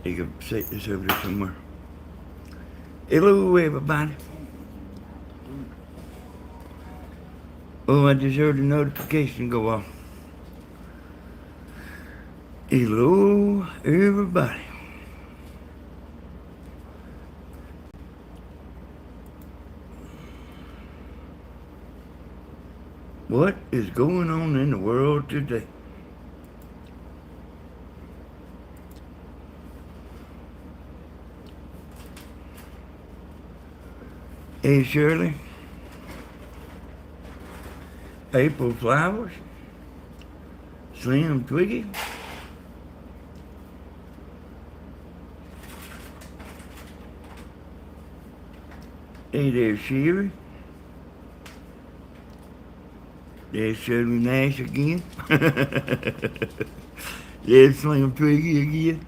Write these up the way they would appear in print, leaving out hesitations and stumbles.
You can set this over there somewhere. Hello, everybody. Oh, I just heard a notification go off. Hello, everybody. What is going on in the world today? Hey, Shirley. April Flowers. Slim Twiggy. Hey there, Sherry. There's Shirley Nash again. There's Slim Twiggy again.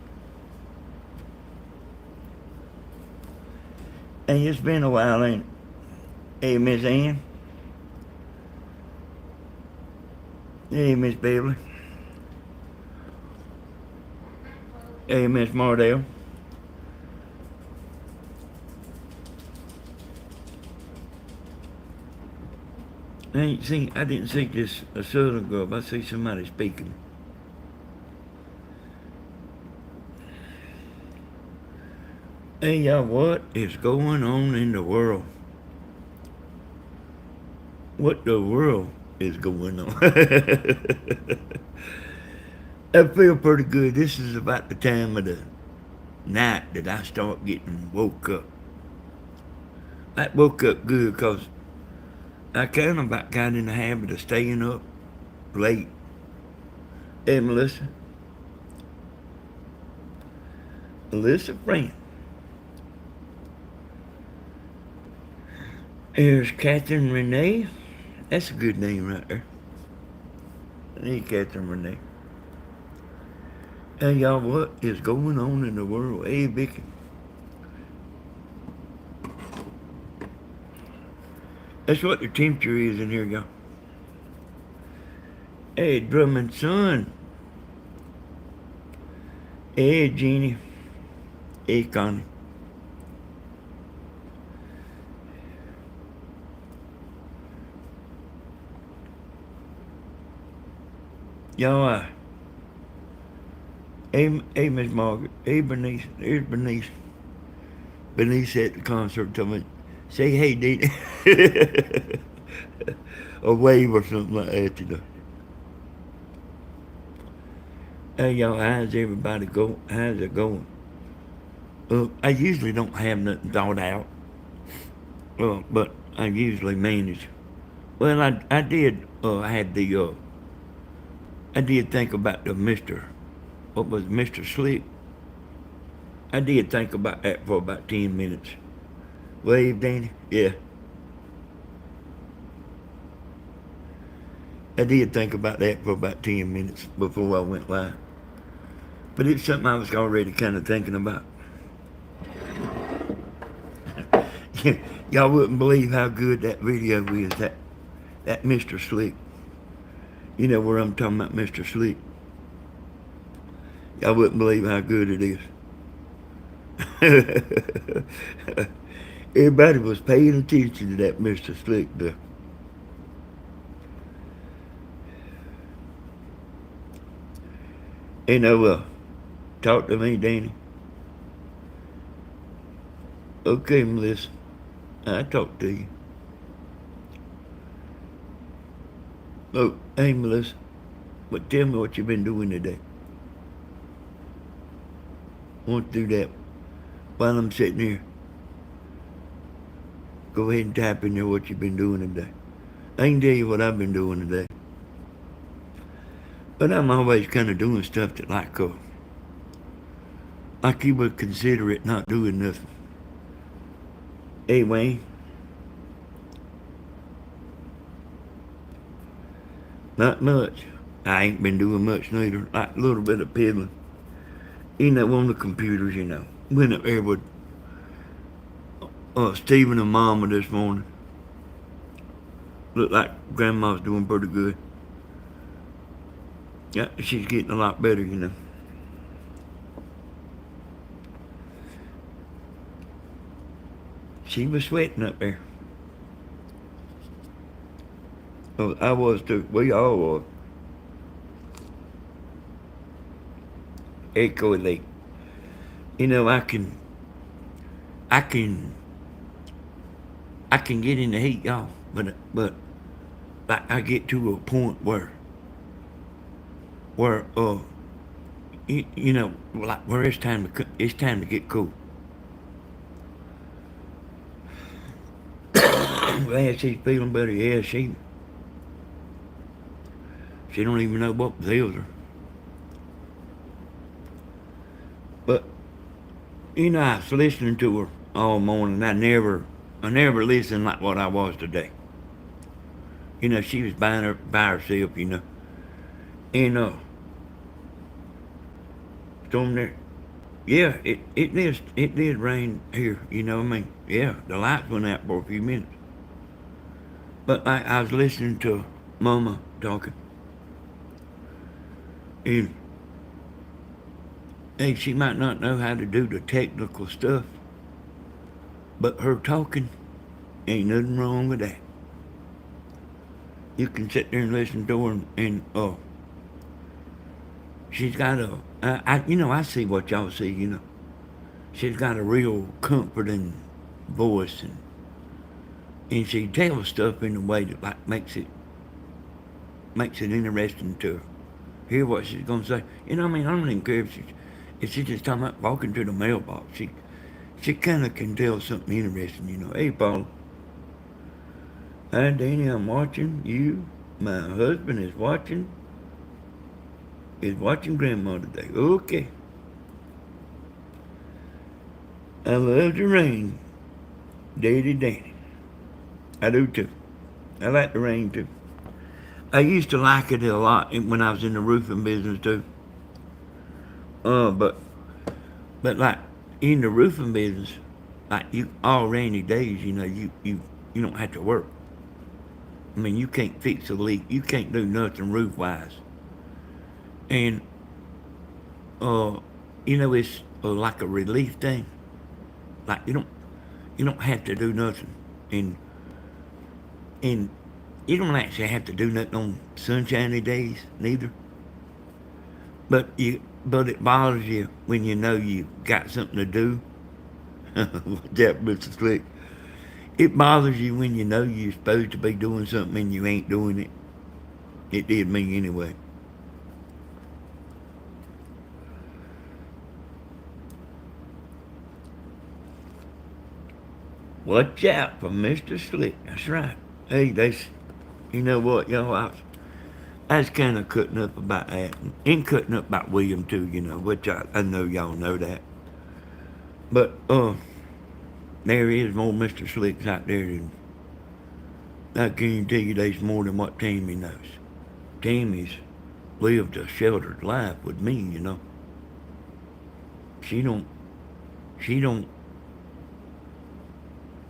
Hey, it's been a while, ain't it? Hey, Miss Ann. Hey, Miss Beverly. Hey, Miss Mardell. I didn't see this a southern girl, but I see somebody speaking. Hey, y'all, what is going on in the world? What the world is going on? I feel pretty good. This is about the time of the night that I start getting woke up. I woke up good because I kind of about got in the habit of staying up late. Hey, Melissa. Melissa Friend. There's Catherine Renee. That's a good name right there. Hey, Catherine Renee. Hey, y'all, what is going on in the world? Hey, Vicky. That's what the temperature is in here, y'all. Hey, Drummond's son. Hey, Jeannie. Hey, Connie. Y'all, hey, Miss Margaret. Hey, Bernice. There's Bernice. Bernice at the concert told me, say hey, Dee. A wave or something like that, you know. Hey, y'all, how's everybody go? How's it going? I usually don't have nothing thought out, but I usually manage. Well, I did. I did think about the what was Mr. Slick? I did think about that for about 10 minutes. Wave, Danny? Yeah. I did think about that for about 10 minutes before I went live. But it's something I was already kind of thinking about. Y'all wouldn't believe how good that video is, that Mr. Slick. You know where I'm talking about, Mr. Slick. Y'all wouldn't believe how good it is. Everybody was paying attention to that Mr. Slick there. You know, talk to me, Danny. Okay, Melissa. I talk to you. Oh, hey, Melissa. But tell me what you've been doing today. I want to do that while I'm sitting here. Go ahead and type in there what you've been doing today. I can tell you what I've been doing today. But I'm always kind of doing stuff that like you would consider it not doing nothing. Hey, Wayne. Not much. I ain't been doing much neither. Like a little bit of piddling. You know, on the computers, you know. Went up there with Stephen and Mama this morning. Looked like Grandma's doing pretty good. Yeah, she's getting a lot better, you know. She was sweating up there. Oh, I was too. We all was. Echo Lake. You know, I can, I can get in the heat, y'all. But like I get to a point where you know, like where it's time to get cool. Glad she's feeling better. Yeah, she don't even know what ails her. But you know, I was listening to her all morning. I never listened like what I was today. You know, she was by herself. You know, and storm there. Yeah, it did rain here. You know, what I mean, yeah, the lights went out for a few minutes. But like I was listening to Mama talking, and hey, she might not know how to do the technical stuff, but her talking ain't nothing wrong with that. You can sit there and listen to her, and she's got you know, I see what y'all see. You know, she's got a real comforting voice, and she tells stuff in a way that like makes it interesting to hear what she's gonna say. You know, what I mean, I don't even care if she's just talking about walking to the mailbox. She kind of can tell something interesting. You know, hey Paul, hi Danny, I'm watching you. My husband is watching Grandma today. Okay, I love the rain, Daddy Danny. I do too. I like the rain too. I used to like it a lot when I was in the roofing business too. But like in the roofing business, like you all rainy days, you know, you don't have to work. I mean, you can't fix a leak. You can't do nothing roof wise. And uh, you know, it's like a relief thing. Like you don't have to do nothing, and and you don't actually have to do nothing on sunshiny days neither. But it bothers you when you know you got something to do. That Mr. Slick. It bothers you when you know you're supposed to be doing something and you ain't doing it. It did me anyway. Watch out for Mr. Slick. That's right. Hey, you know what, y'all? I was kind of cutting up about that, and cutting up about William too, you know, which I know y'all know that. But there is more Mr. Slicks out there than I guarantee you. There's more than what Tammy knows. Tammy's lived a sheltered life with me, you know. She don't, she don't,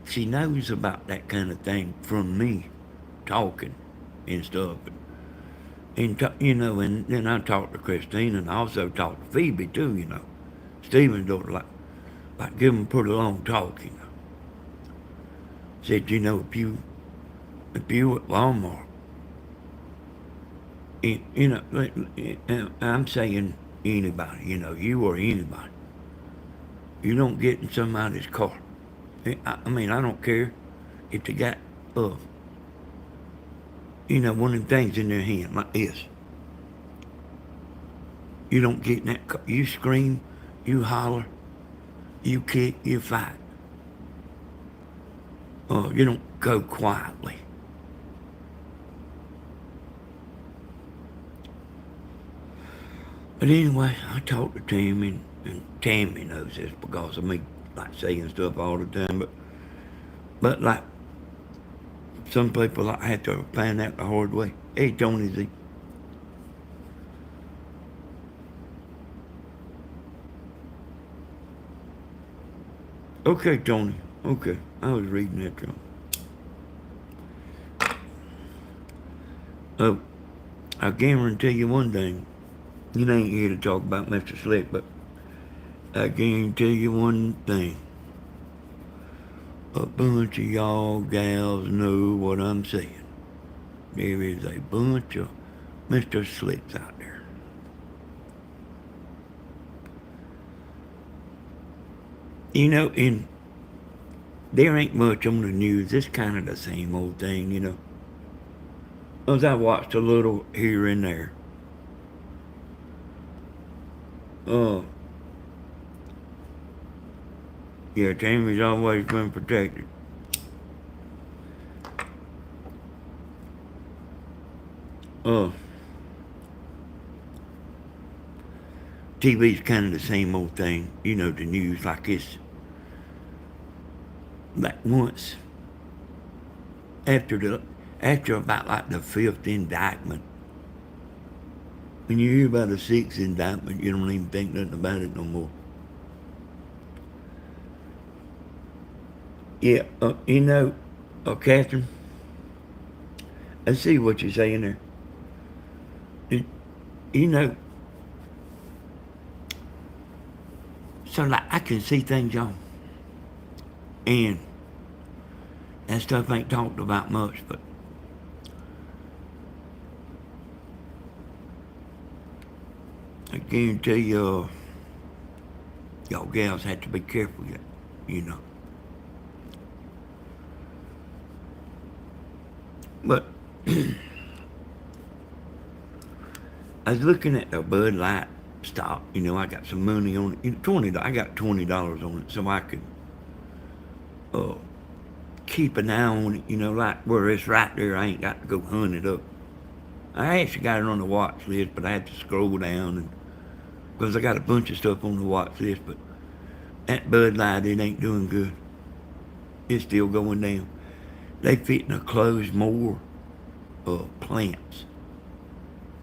she knows about that kind of thing from me talking and stuff. And you know, and then I talked to Christine and I also talked to Phoebe too, you know. Stephen's daughter, like give him a pretty long talk, you know. Said, you know, if you at Walmart, you know, I'm saying anybody, you know, you or anybody, you don't get in somebody's car. I mean, I don't care if they got, uh, you know, one of them things in their hand like this. You don't get in that car. You scream, you holler, you kick, you fight. You don't go quietly. But anyway, I talked to Tammy, and Tammy knows this because of me, like saying stuff all the time. But like some people, like have to find out the hard way. Hey, Tony Z. Okay, Tony. Okay, I was reading that to him. Oh, I guarantee you one thing. You ain't here to talk about Mr. Slick, but I guarantee you one thing. A bunch of y'all gals know what I'm saying. There is a bunch of Mr. Slicks out there. You know, and there ain't much on the news. It's kind of the same old thing, you know. As I watched a little here and there. Uh, yeah, Tammy's always been protected. Uh, TV's kind of the same old thing. You know, the news like it's like once after the after about like the fifth indictment. When you hear about the sixth indictment, you don't even think nothing about it no more. Yeah, you know, Catherine, I see what you're saying there. It, you know, so like I can see things, y'all, and that stuff ain't talked about much, but I guarantee you, y'all gals have to be careful, you know. But I was looking at the Bud Light stock. You know, I got some money on it. I got $20 on it, so I could uh, keep an eye on it. You know, like where it's right there. I ain't got to go hunt it up. I actually got it on the watch list, but I had to scroll down and because I got a bunch of stuff on the watch list. But that Bud Light, it ain't doing good. It's still going down. They fitting to close more plants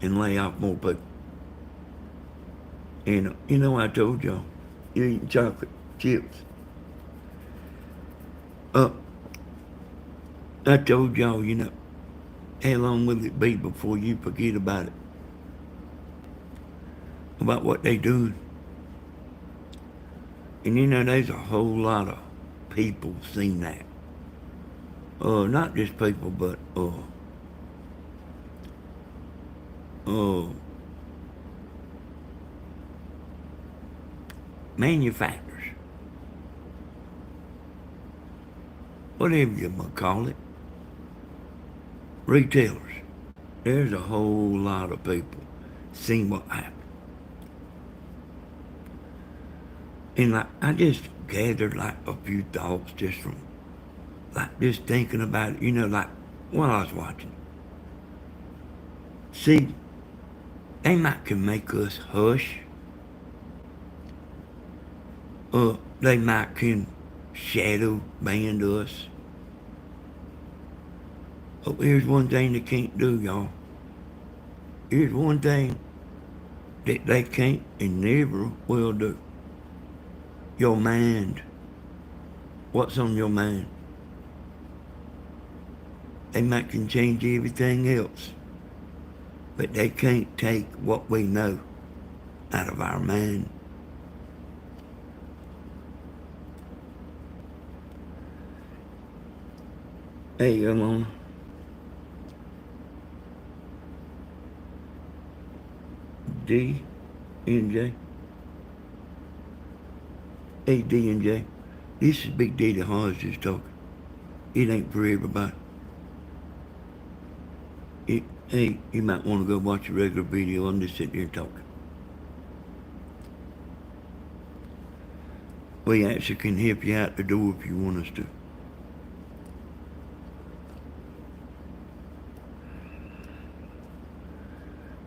and lay off more people. And you know, I told y'all, you're eating chocolate chips. Uh, I told y'all, you know, how long will it be before you forget about it? About what they doing? And you know, there's a whole lot of people seen that. Not just people, but uh, manufacturers, whatever you might call it, retailers. There's a whole lot of people seen what happened. And like, I just gathered like a few thoughts just from like just thinking about it, you know, like while I was watching. See, they might can make us hush. They might can shadow ban us. But here's one thing they can't do, y'all. Here's one thing that they can't and never will do. Your mind. What's on your mind? They might can change everything else, but they can't take what we know out of our mind. Hey, Alona. D and J. Hey, D and J. This is Big Daddy Hodges talking. It ain't for everybody. Hey, you might want to go watch a regular video. I'm just sitting here talking. We actually can help you out the door if you want us to.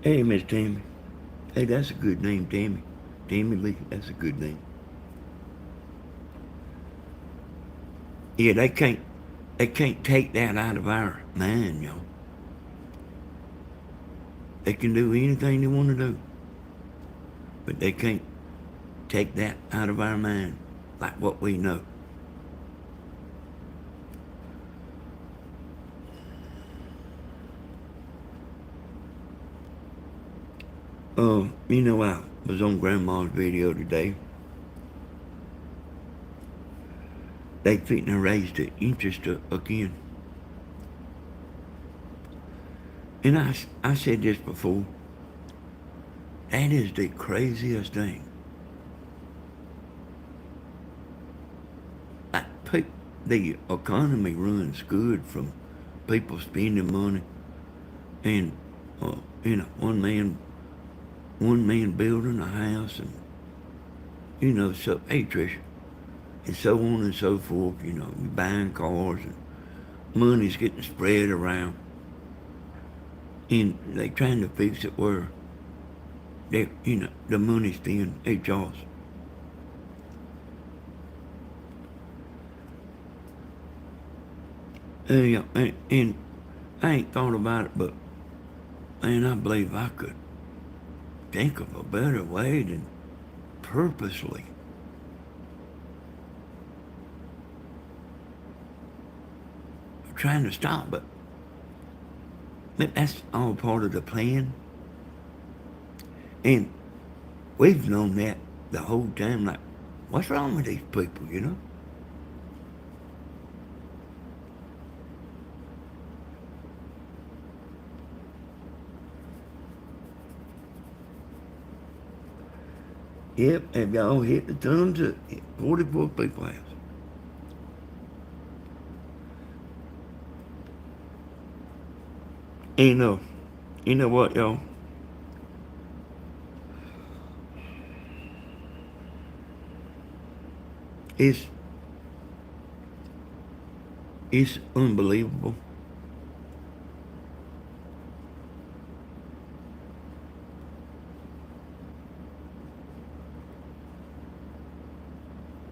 Hey, Miss Tammy. Hey, that's a good name, Tammy. Tammy Lee, that's a good name. Yeah, they can't take that out of our mind, y'all. They can do anything they want to do, but they can't take that out of our mind, like what we know. You know, I was on Grandma's video today. they fitting to raise the interest again. And I said this before. That is the craziest thing. Like, the economy runs good from people spending money, and one man building a house, and so hey Tricia, and so on and so forth. You buying cars, and money's getting spread around, and they trying to fix it where the money's then HRs. And I ain't thought about it, but man, I believe I could think of a better way than purposely trying to stop it. But that's all part of the plan. And we've known that the whole time. Like, what's wrong with these people? Yep, have y'all hit the thumbs up? 44 people have. And you know what, y'all? It's unbelievable.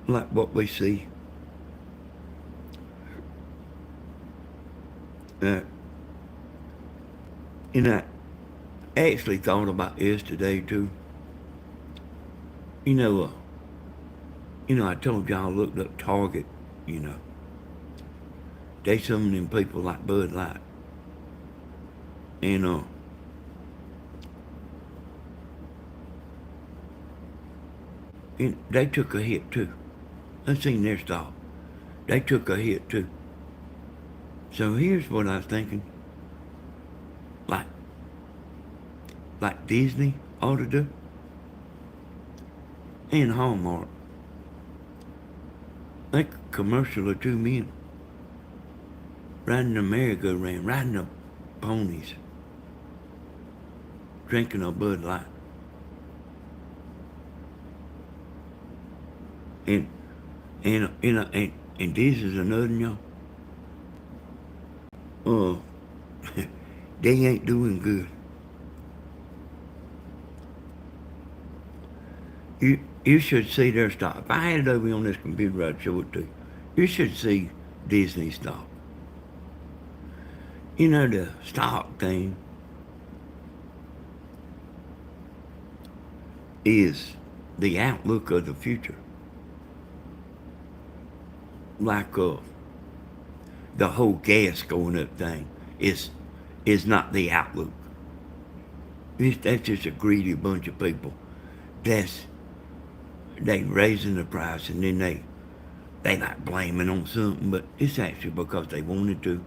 Like what we see. Uh, and I actually thought about this today too. You know, uh, I told y'all I looked up Target. You know, they some of them people like Bud Light, and they took a hit too. I seen their stock. They took a hit too. So here's what I was thinking. Like, Disney ought to do, and Hallmark. Like a commercial of two men riding a merry-go-round, riding up ponies, drinking a Bud Light. And and this is another y'all. Uh, they ain't doing good. You should see their stock. If I had it over on this computer, I'd show it to you. You should see Disney stock. The stock thing is the outlook of the future. Like the whole gas going up thing is not the outlook. That's just a greedy bunch of people. They raising the price, and then they like blaming on something, but it's actually because they wanted to.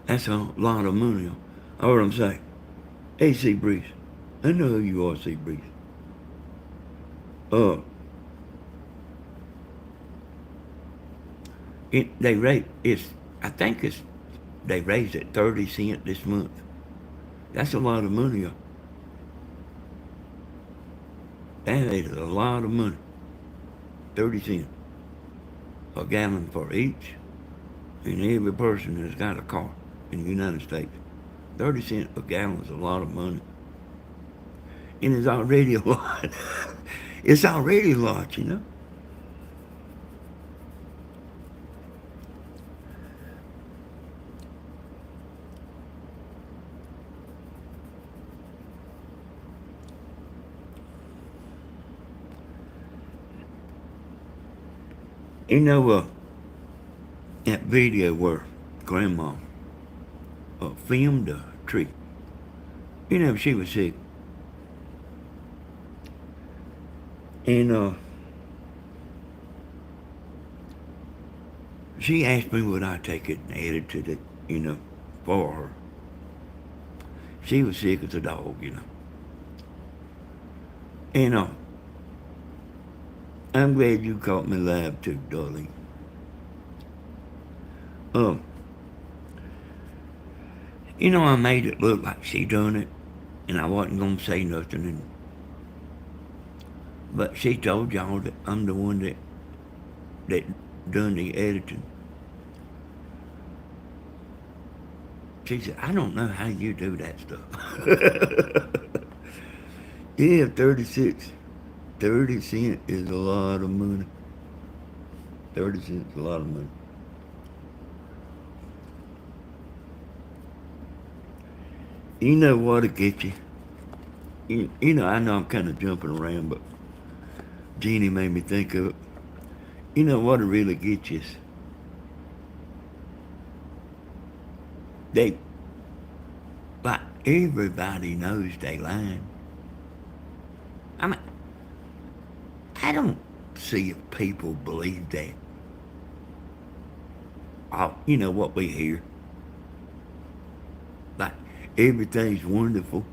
That's a lot of money. I heard them say, hey, Sea Breeze, I know who you are, Sea Breeze. Uh, they rate I think they raised it 30 cents this month. That's a lot of money. That is a lot of money. 30 cents a gallon for each, and every person that's got a car in the United States. 30 cents a gallon is a lot of money. And it's already a lot. It's already a lot. That video where Grandma filmed tree. You know, she was sick. And she asked me would I take it and edit it, for her. She was sick as a dog. And I'm glad you caught me live too, darling. Um, I made it look like she done it, and I wasn't gonna say nothing. But she told y'all that I'm the one that done the editing. She said, I don't know how you do that stuff. Yeah, 30 cents is a lot of money. 30 cents is a lot of money. You know what'll get you? I know I'm kind of jumping around, but Jeannie made me think of it. You know what'll really get you is they, like, everybody knows they lying. I mean, I don't see if people believe that. What we hear. Like, everything's wonderful.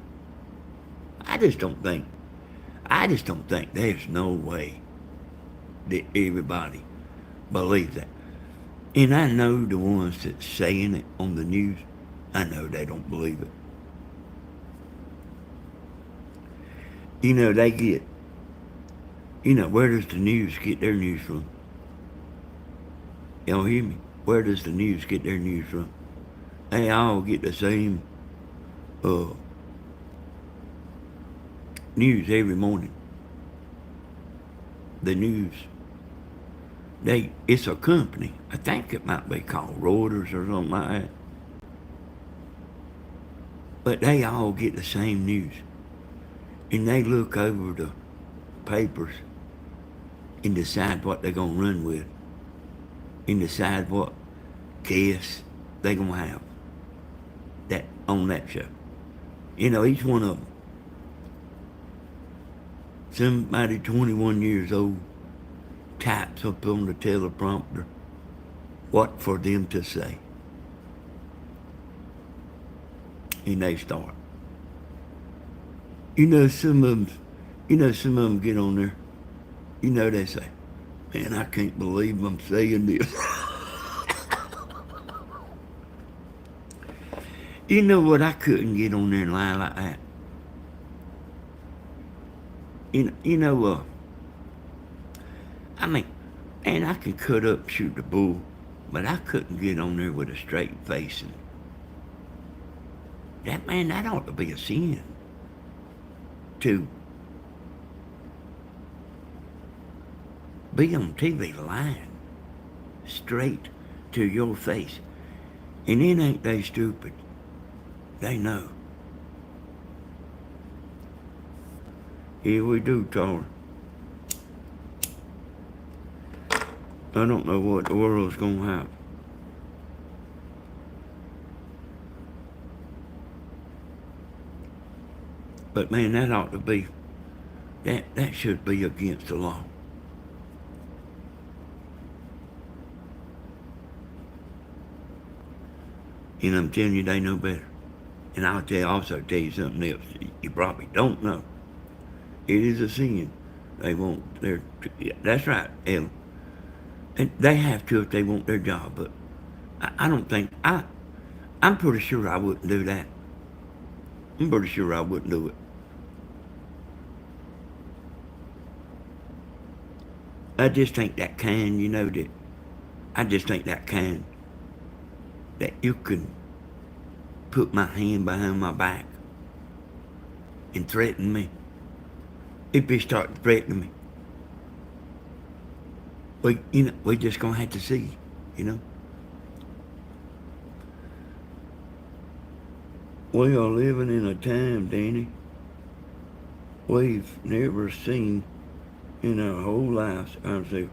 I just don't think there's no way that everybody believes that. And I know the ones that's saying it on the news, I know they don't believe it. They get, where does the news get their news from? Y'all hear me? Where does the news get their news from? They all get the same news every morning. The news. It's a company. I think it might be called Reuters or something like that. But they all get the same news. And they look over the papers and decide what they're going to run with. And decide what guests they're going to have on that show. Each one of them. Somebody 21 years old types up on the teleprompter what for them to say. And they start. Some of them get on there. They say, man, I can't believe I'm saying this. You know what? I couldn't get on there and lie like that. I mean, man, I could cut up and shoot the bull, but I couldn't get on there with a straight face. And that ought to be a sin. To be on TV lying straight to your face. And then ain't they stupid? They know. Here we do, Tar. I don't know what the world's gonna have. But man, that ought to be, that should be against the law. And I'm telling you, they know better. And I'll also tell you something else you probably don't know. It is a sin. They want that's right, Ellen. And they have to if they want their job, but I don't think, I'm pretty sure I wouldn't do that. I'm pretty sure I wouldn't do it. I just think that kind, that you can put my hand behind my back and threaten me. If you start threatening me, we're just gonna have to see, We are living in a time, Danny, we've never seen in our whole lives. I say,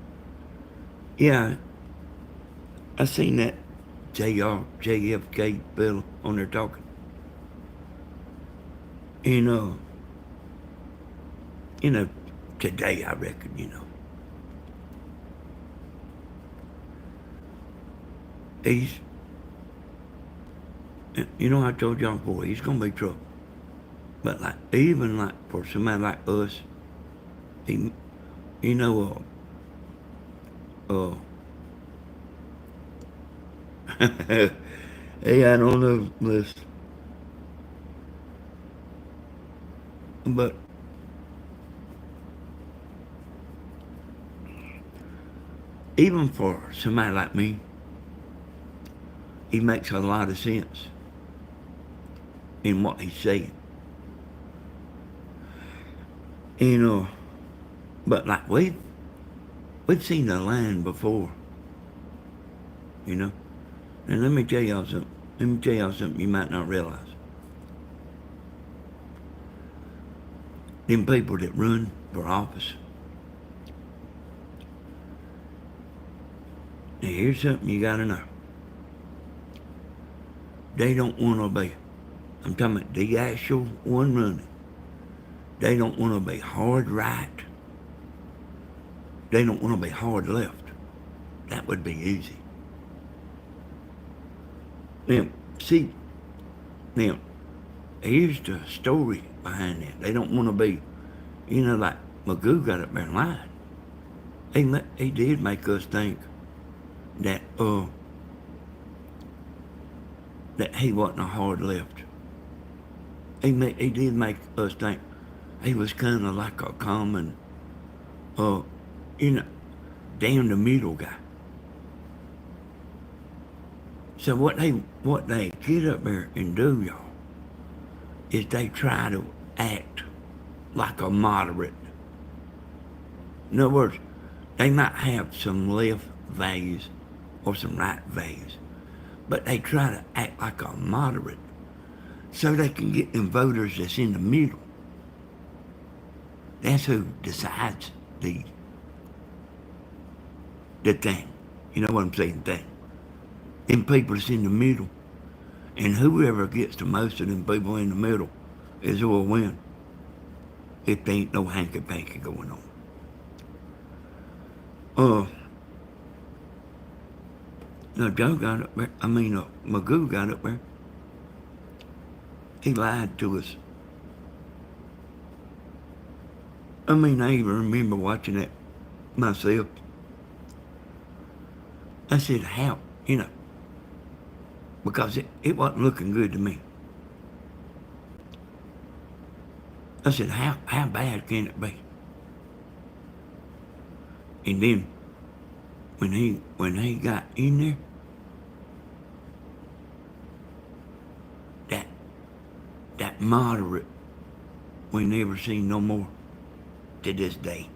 yeah, I seen that JFK fella on there talking. You know, you know, today I reckon, he's, I told y'all before, he's gonna be trouble. But like, even like for somebody like us, he, you know, he had on the list, but even for somebody like me, he makes a lot of sense in what he's saying. You know, but like we've seen the line before, you know. And let me tell y'all something. Let me tell y'all something you might not realize. Them people that run for office. Now here's something you gotta know. They don't want to be. I'm talking about the actual one running. They don't want to be hard right. They don't want to be hard left. That would be easy. Now, see, now, here's the story behind that. They don't want to be, like Magoo got up there and lied. He did make us think that that he wasn't a hard left. He did make us think he was kind of like a common, you know, down the middle guy. So what they get up there and do, y'all, is they try to act like a moderate. In other words, they might have some left values or some right values, but they try to act like a moderate so they can get them voters that's in the middle. That's who decides the thing. You know what I'm saying? Thing. Them people that's in the middle. And whoever gets the most of them people in the middle is who will win. If there ain't no hanky-panky going on. Joe got up there. Magoo got up there. He lied to us. I even remember watching that myself. I said, how? Because it wasn't looking good to me. I said, how bad can it be? And then when he got in there, that moderate we never seen no more to this day.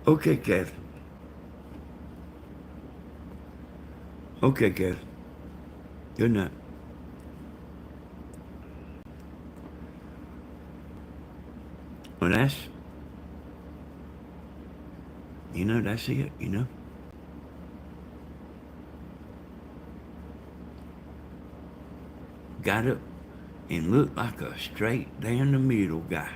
Okay, Kathy. Okay, Kathy. Good night. Well, that's it, Got up and looked like a straight down the middle guy.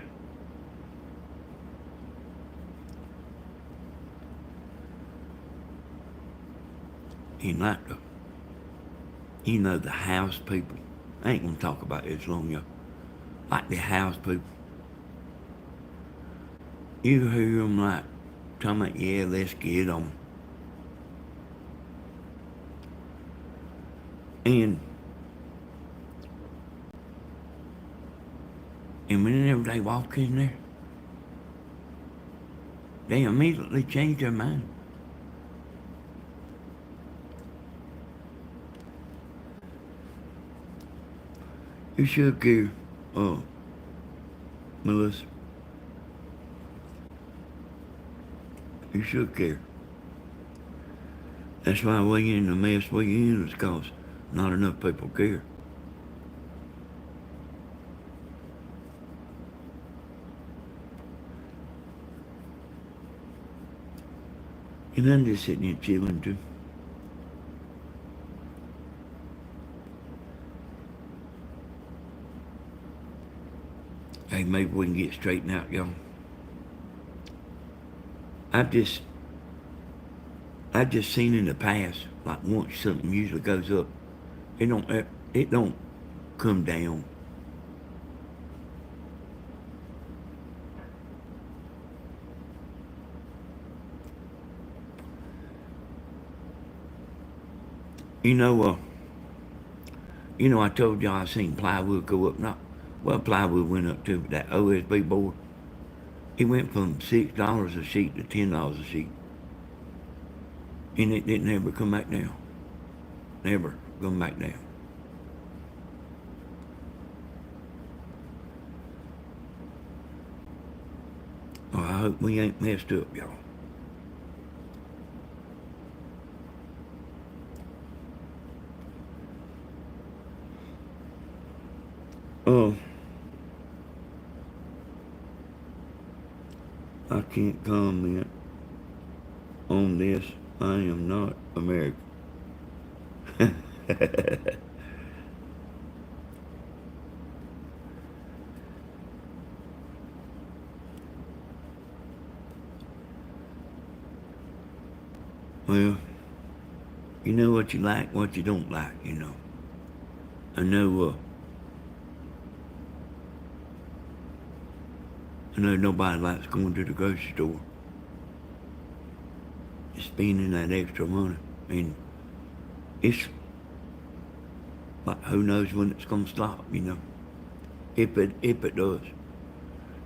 And like the house people. I ain't gonna talk about this long, y'all. Like the house people. You hear them like talking about, yeah, let's get them. And whenever they walk in there, they immediately change their mind. You should care, Melissa. You should care. That's why we in the mess we in, is because not enough people care. And I'm just sitting here chilling too. Hey, maybe we can get straightened out, y'all. I've just, I've just seen in the past, like once something usually goes up, it don't come down. You know, I told y'all I seen plywood go up. Not well, plywood went up too, but that OSB board, it went from $6 a sheet to $10 a sheet, and it didn't ever come back down. Never come back down. Oh, I hope we ain't messed up, y'all. Oh, I can't comment on this. I am not American. Well, you know what you like, what you don't like. I know, I know nobody likes going to the grocery store, spending that extra money. And it's like, who knows when it's gonna stop. If it does.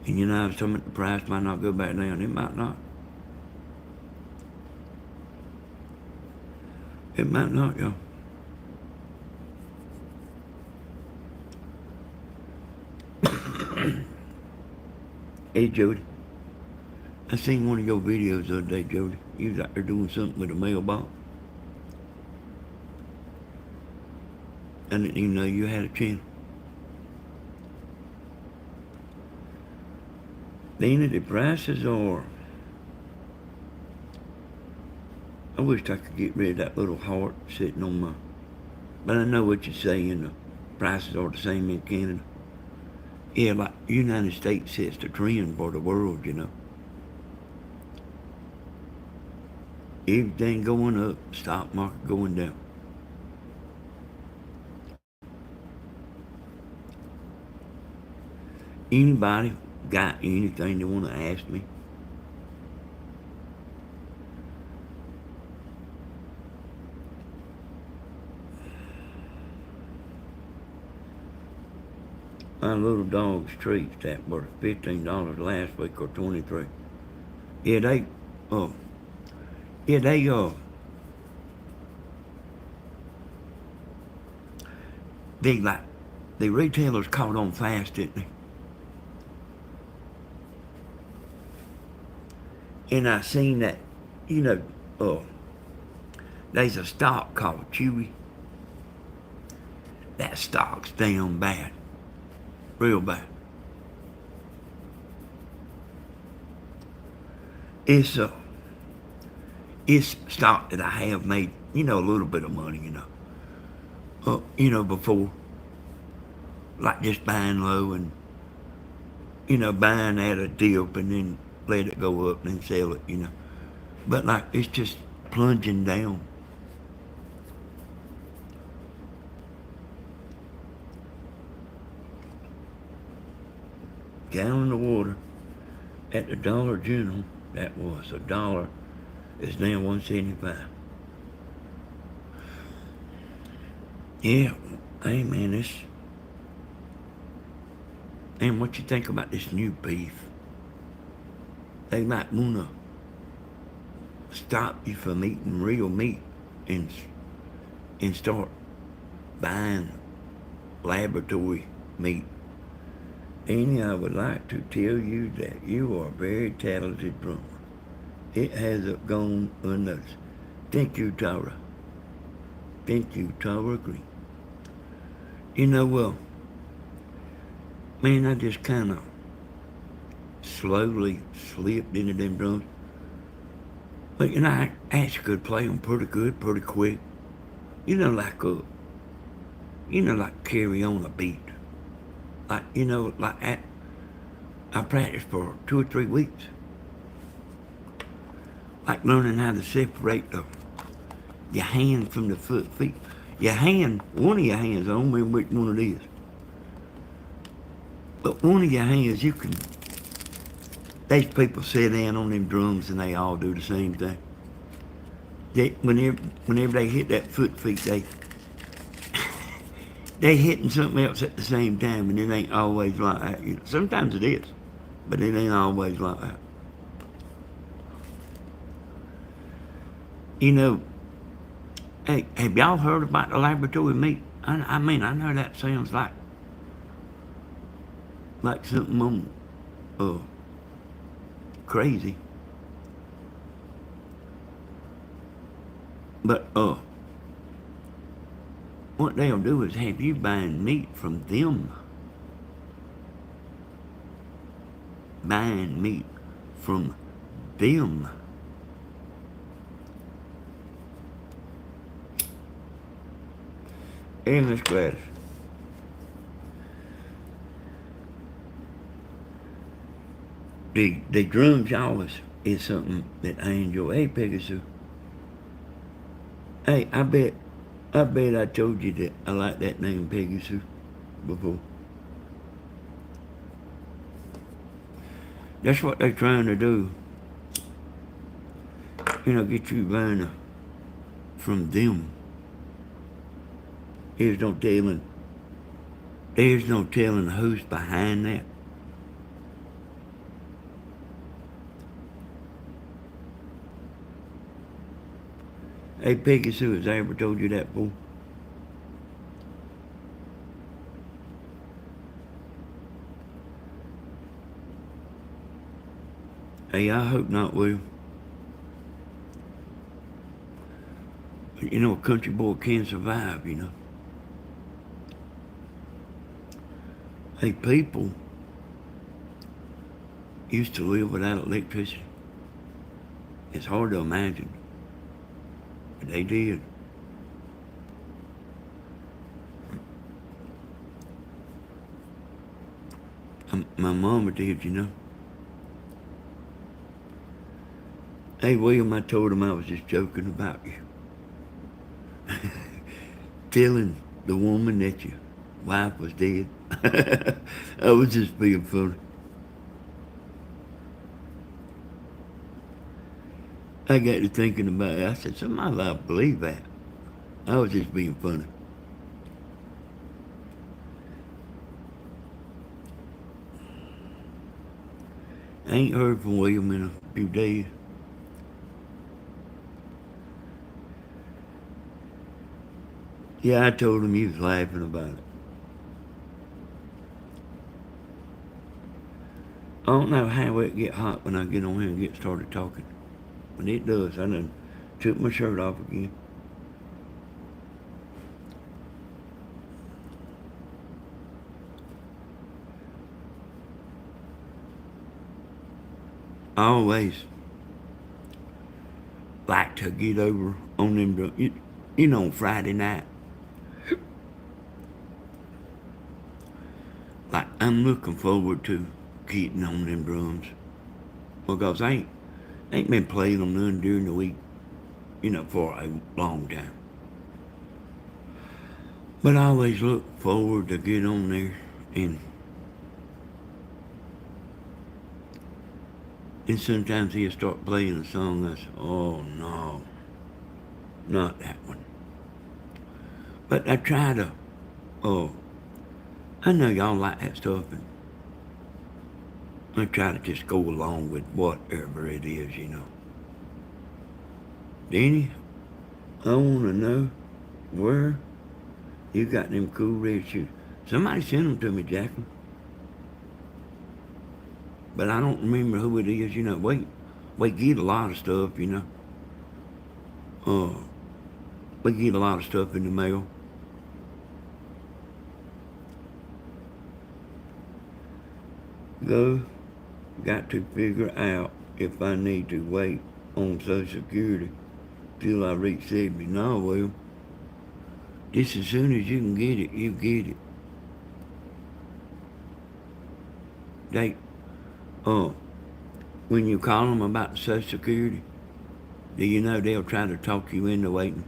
And some of the price might not go back down. It might not. It might not, y'all. Hey, Jody. I seen one of your videos the other day, Jody. You was out there doing something with a mailbox. I didn't even know you had a channel. Dana, the prices are... I wish I could get rid of that little heart sitting on my... But I know what you're saying. The prices are the same in Canada. Yeah, like United States sets the trend for the world. Everything going up, stock market going down. Anybody got anything they want to ask me? My little dog's treats that were $15 last week or 23. Yeah, uh, yeah, they like, the retailers caught on fast, didn't they? And I seen that, you know, uh, there's a stock called Chewy. That stock's down bad, real bad. It's it's stock that I have made, a little bit of money. Before, like just buying low and buying at a dip and then let it go up and then sell it. But like it's just plunging down. Gallon of water at the Dollar General, that was $1, is now 1.75. Yeah, hey man, and what you think about this new beef? They might wanna stop you from eating real meat and start buying laboratory meat. Annie, I would like to tell you that you are a very talented drummer. It hasn't gone unnoticed. Thank you, Tara. Thank you, Tara Green. Well, man, I just kind of slowly slipped into them drums. But, I actually could play them pretty good, pretty quick. Like carry on a beat. Like I practiced for 2 or 3 weeks. Like learning how to separate your hand from the feet. Your hand, one of your hands, I don't remember which one it is. But one of your hands, you can, these people sit down on them drums and they all do the same thing. Whenever they hit that feet, they hitting something else at the same time, and it ain't always like that. You know, sometimes it is, but it ain't always like that. You know, hey, have y'all heard about the laboratory meat? I mean, I know that sounds like something on crazy, but what they'll do is have you buying meat from them. Buying meat from them. And Miss Gladys. The drums y'all is something that I enjoy. Hey, Pegasus. Hey, I bet I told you that I like that name Pegasus before. That's what they're trying to do. You know, get you buying from them. There's no telling who's behind that. Hey, Pegasus, has I ever told you that before? Hey, I hope not, Will. You know, a country boy can survive, you know. Hey, people used to live without electricity. It's hard to imagine, but they did. My mama did, you know. Hey, William, I told him I was just joking about you. Telling the woman that your wife was dead. I was just being funny. I got to thinking about it. I said, somebody might believe that. I was just being funny. I ain't heard from William in a few days. Yeah, I told him he was laughing about it. I don't know how it get hot when I get on here and get started talking. But it does. I done took my shirt off again. I always like to get over on them, you know, Friday night. Like, I'm looking forward to getting on them drums. Because I ain't been playing them none during the week, you know, for a long time. But I always look forward to get on there and sometimes he'll start playing a song. I say, oh no, not that one. But I try to, I know y'all like that stuff, and I try to just go along with whatever it is, you know. Danny, I want to know where you got them cool red shoes. Somebody sent them to me, Jacqueline. But I don't remember who it is, you know. We get a lot of stuff, you know. We get a lot of stuff in the mail. Though, got to figure out if I need to wait on Social Security till I reach 70. No, well, just as soon as you can get it, you get it. Oh, when you call them about Social Security, do you know they'll try to talk you into waiting?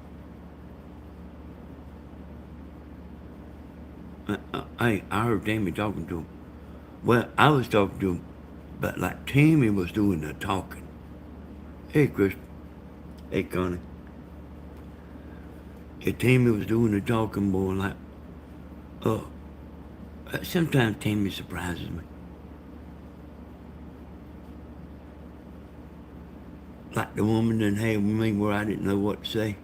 I heard Tammy talking to him. Well, I was talking to him, but like Tammy was doing the talking. Hey, Chris. Hey, Connie. Yeah, Tammy was doing the talking, boy. Like, oh, sometimes Tammy surprises me. Like the woman that had me where I didn't know what to say.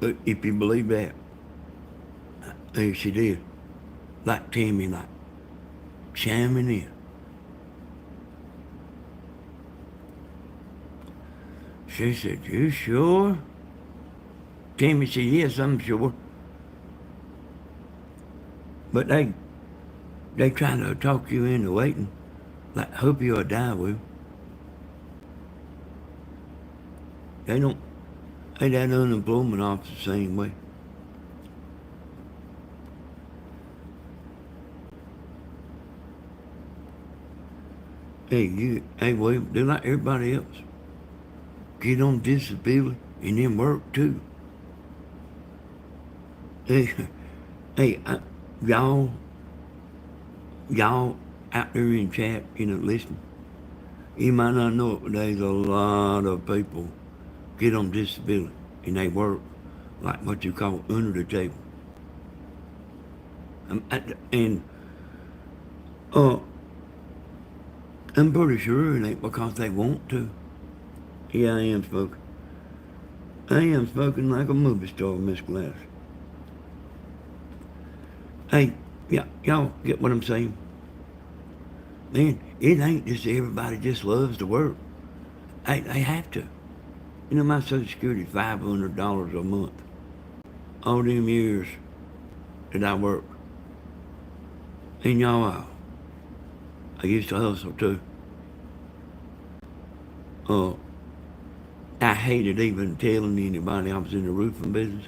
But if you believe that, she did. Like Tammy, like chiming in. She said, "You sure?" Tammy said, "Yes, I'm sure." But they trying to talk you into waiting. Like, hope you'll die with. They don't. Hey, that unemployment office the same way. Hey, William, they're like everybody else. Get on disability and then work too. Hey, hey, y'all, y'all out there in chat, listen. You might not know it, but there's a lot of people get on disability and they work like what you call under the table. And uh, I'm pretty sure it ain't because they want to. Yeah, I am smoking. I am smoking like a movie star, Miss Glass. Hey, yeah, y'all get what I'm saying? Man, it ain't just everybody just loves to work. Hey, they have to. My Social Security is $500 a month. All them years that I worked. And y'all, I used to hustle too. Uh, I hated even telling anybody I was in the roofing business.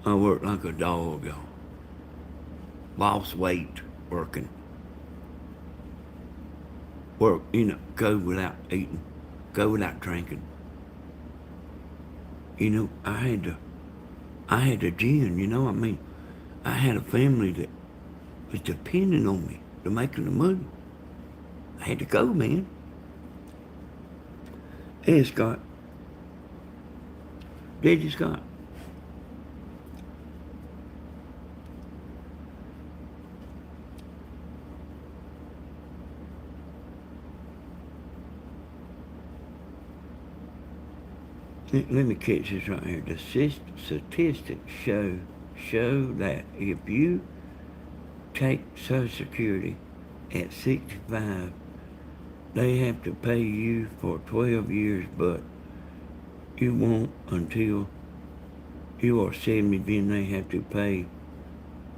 I worked like a dog, y'all. Lost weight working. Work, go without eating. Go without drinking. I had a gin, I had a family that was depending on me to make the money. I had to go, man. Hey, Scott. Did you, Scott? Let me catch this right here. The statistics show that if you take Social Security at 65, they have to pay you for 12 years, but you won't until you are 70, then they have to pay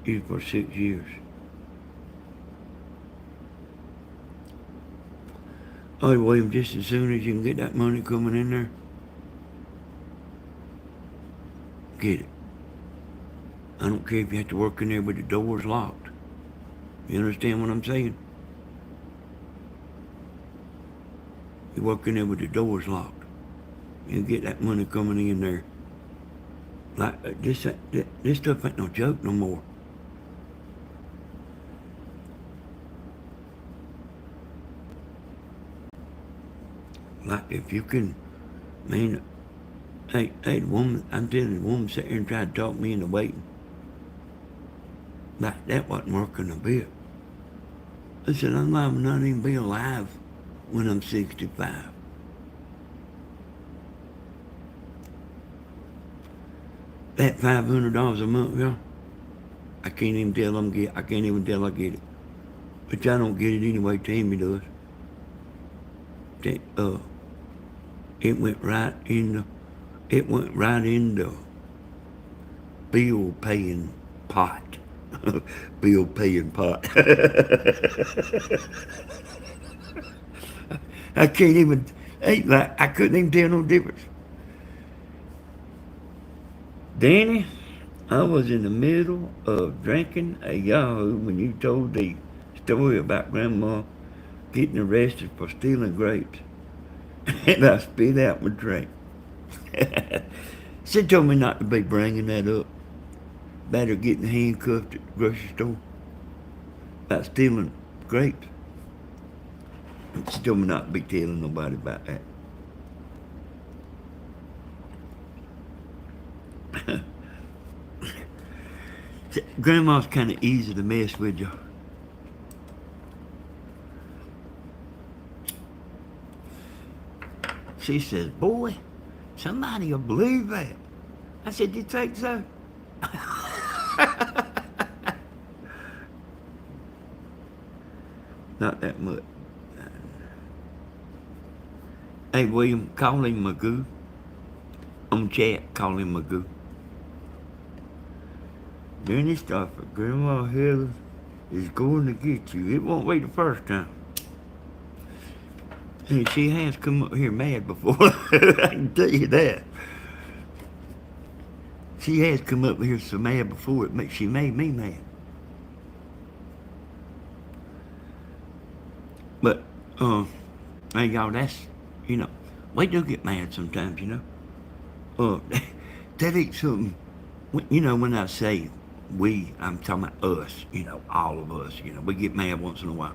you for 6 years. Oh, William, just as soon as you can get that money coming in there, get it. I don't care if you have to work in there with the doors locked. You understand what I'm saying? You work in there with the doors locked. You get that money coming in there. Like this stuff ain't no joke no more. Like if you can, man. Hey, the woman, I'm telling you, the woman sat here and tried to talk me into waiting. Like that wasn't working a bit. I said, I'm liable to not even be alive when I'm 65. That $500 a month, y'all, I can't even tell I can't even tell I get it. But I don't get it anyway, Tammy does. It went right in the bill paying pot. Bill paying pot. I can't even, I couldn't even tell no difference. Danny, I was in the middle of drinking a Yahoo when you told the story about Grandma getting arrested for stealing grapes. And I spit out my drink. She told me not to be bringing that up. About her getting handcuffed at the grocery store. About stealing grapes. And she told me not to be telling nobody about that. Grandma's kind of easy to mess with, y'all. She says, boy, somebody will believe that. I said, you think so? Not that much. Hey, William, call him Magoo. On chat, call him Magoo. Then he stopped for Grandma Helen is going to get you. It won't be the first time. And she has come up here mad before. I can tell you that. She has come up here so mad before. She made me mad. But, hey, y'all, that's, we do get mad sometimes, That ain't something, when I say we, I'm talking about us, all of us, we get mad once in a while.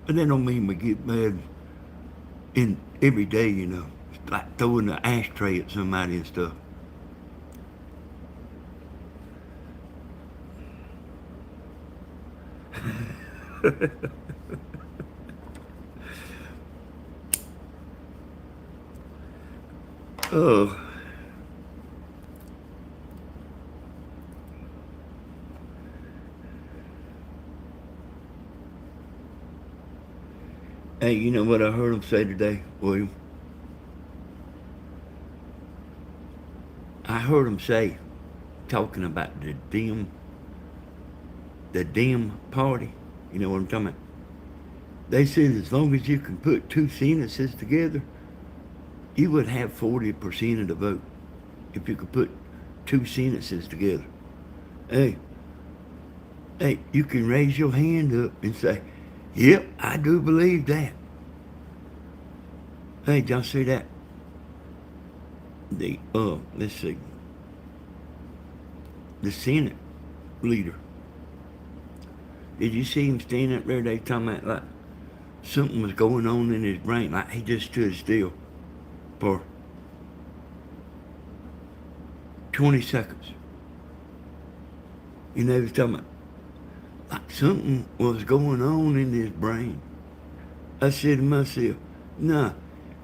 But that don't mean we get mad in every day, It's like throwing an ashtray at somebody and stuff. Oh. Hey, you know what I heard him say today, William? I heard him say, talking about the dim party. You know what I'm talking about? They said as long as you can put two sentences together, you would have 40% of the vote if you could put two sentences together. Hey, you can raise your hand up and say, yep, I do believe that. Hey, did y'all see that? Let's see. The Senate leader. Did you see him standing up there? They talking about like something was going on in his brain. Like he just stood still for 20 seconds. And they was talking about like something was going on in his brain. I said to myself, nah,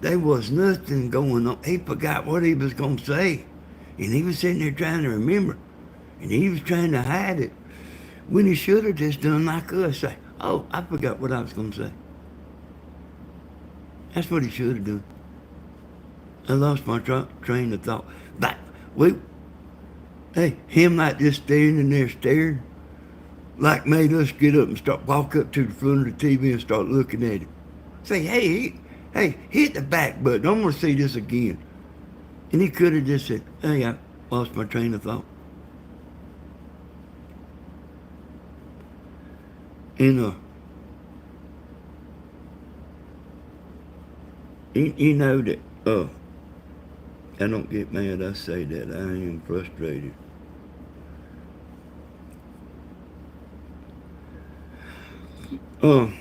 there was nothing going on. He forgot what he was going to say. And he was sitting there trying to remember. And he was trying to hide it. When he should have just done like us, say, oh, I forgot what I was going to say. That's what he should have done. I lost my train of thought. But him like just standing there staring, like made us get up and walk up to the front of the TV and start looking at it. Say, hey, hit the back button. I want to see this again. And he could have just said, hey, I lost my train of thought. And, you know that, I don't get mad, I say that. I am frustrated. I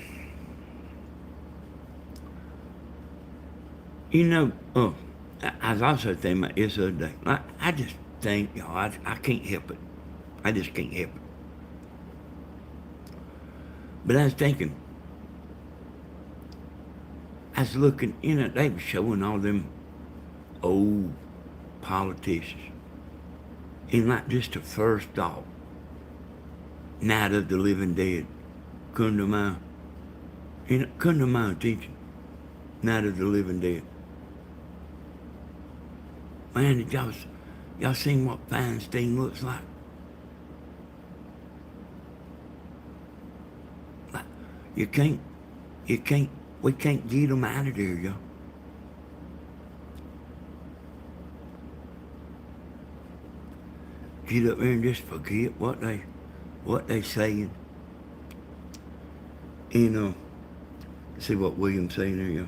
was also thinking about this other day. I just think, I can't help it. I just can't help it. But I was thinking, I was looking, they were showing all them old politicians. And like just the first thought, Night of the Living Dead, come to my attention. Night of the Living Dead. Man, did y'all seen what Feinstein looks like? We can't get them out of there, y'all. Get up there and just forget what they saying. And see what William's saying there, y'all.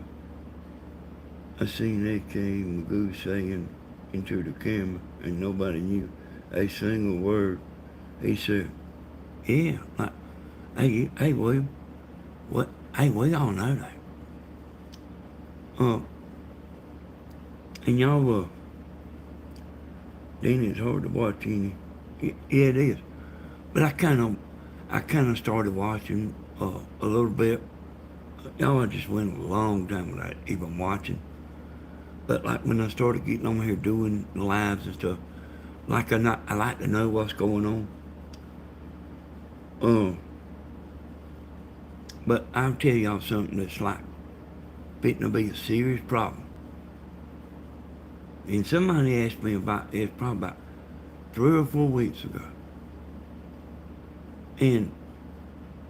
I seen A.K. Magoo saying into the camera, and nobody knew a single word. He said, yeah, like, hey, William, what? Hey, we all know that. And y'all, then it's hard to watch any. Yeah, it is. But I kind of started watching a little bit. Y'all, I just went a long time without even watching. But like when I started getting on here doing the lives and stuff, like I like to know what's going on. But I'll tell y'all something that's like fitting to be a serious problem. And somebody asked me about this probably about 3 or 4 weeks ago. And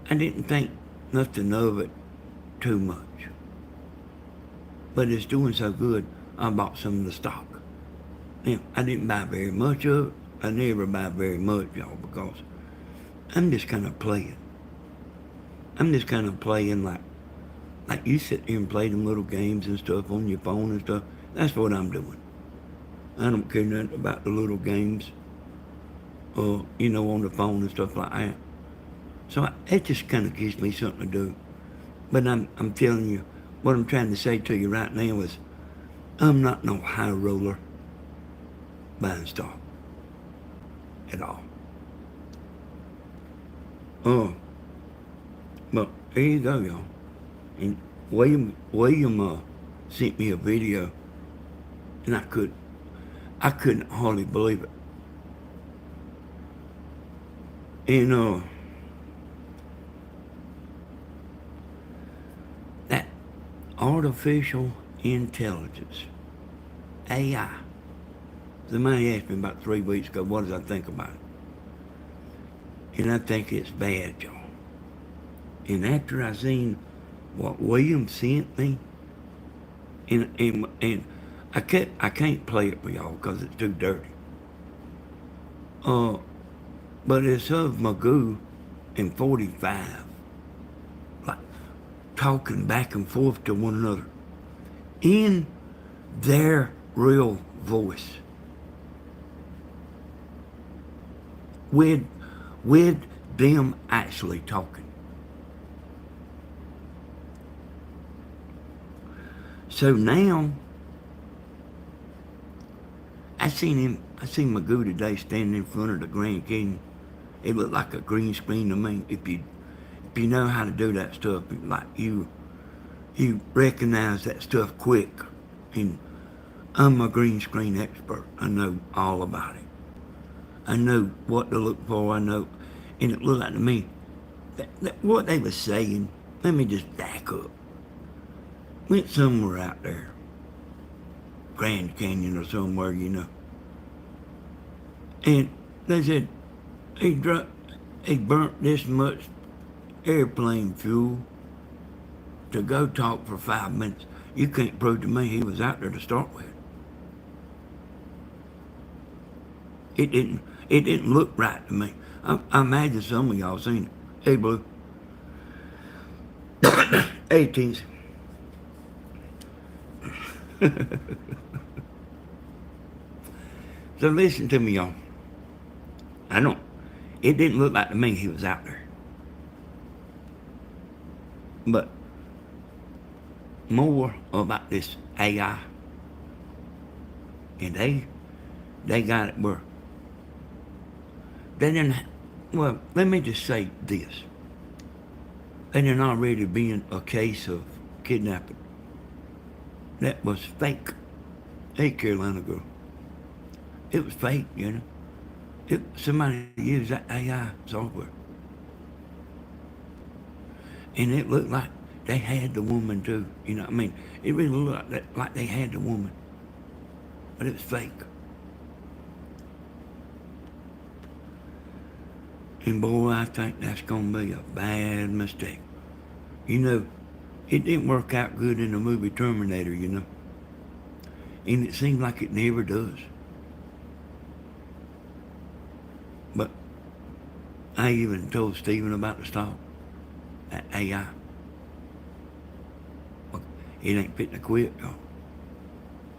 I didn't think nothing of it too much. But it's doing so good, I bought some of the stock. Now, I didn't buy very much of it. I never buy very much, y'all, because I'm just kind of playing. I'm just kind of playing like you sit there and play them little games and stuff on your phone and stuff. That's what I'm doing. I don't care nothing about the little games, on the phone and stuff like that. So it just kind of gives me something to do. But I'm telling you, what I'm trying to say to you right now is, I'm not no high roller buying stock at all. But there you go, y'all. And William sent me a video, and I couldn't hardly believe it. And that artificial intelligence, AI. Somebody asked me about 3 weeks ago, what did I think about it? And I think it's bad, y'all. And after I seen what William sent me, and I can't play it for y'all because it's too dirty. But it's of Magoo and 45, like talking back and forth to one another in their real voice, with them actually talking. So now, I seen Magoo today standing in front of the Grand Canyon. It looked like a green screen to me. If you know how to do that stuff, like you recognize that stuff quick. And I'm a green screen expert. I know all about it. I know what to look for. I know, and it looked like to me that what they were saying. Let me just back up. Went somewhere out there, Grand Canyon or somewhere, and they said he burnt this much airplane fuel to go talk for 5 minutes. You can't prove to me he was out there to start with. It didn't look right to me. I imagine some of y'all seen it. Hey, Blue. 18s. So listen to me, y'all. It didn't look like to me he was out there. But more about this AI. And they got it where they didn't, well, let me just say this. They didn't already be a case of kidnapping. That was fake. Hey, Carolina girl. It was fake, Somebody used that AI software. And it looked like they had the woman too. It really looked like they had the woman. But it was fake. And boy, I think that's going to be a bad mistake. It didn't work out good in the movie Terminator, And it seems like it never does. But I even told Stephen about the stock, that AI. It ain't fitting to quit, y'all.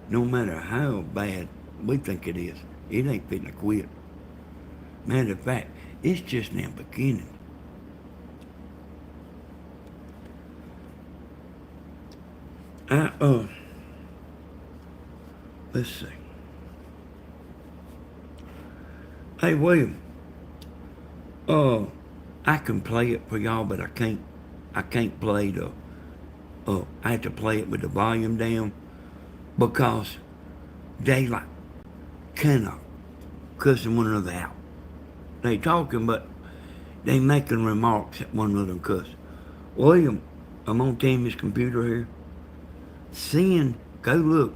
No matter how bad we think it ain't fitting to quit. Matter of fact, it's just now beginning. Let's see. Hey, William, I can play it for y'all, but I can't play I have to play it with the volume down because they like kind of cussing one another out. They talking, but they making remarks at one another cuss. William, I'm on Tammy's computer here. Go look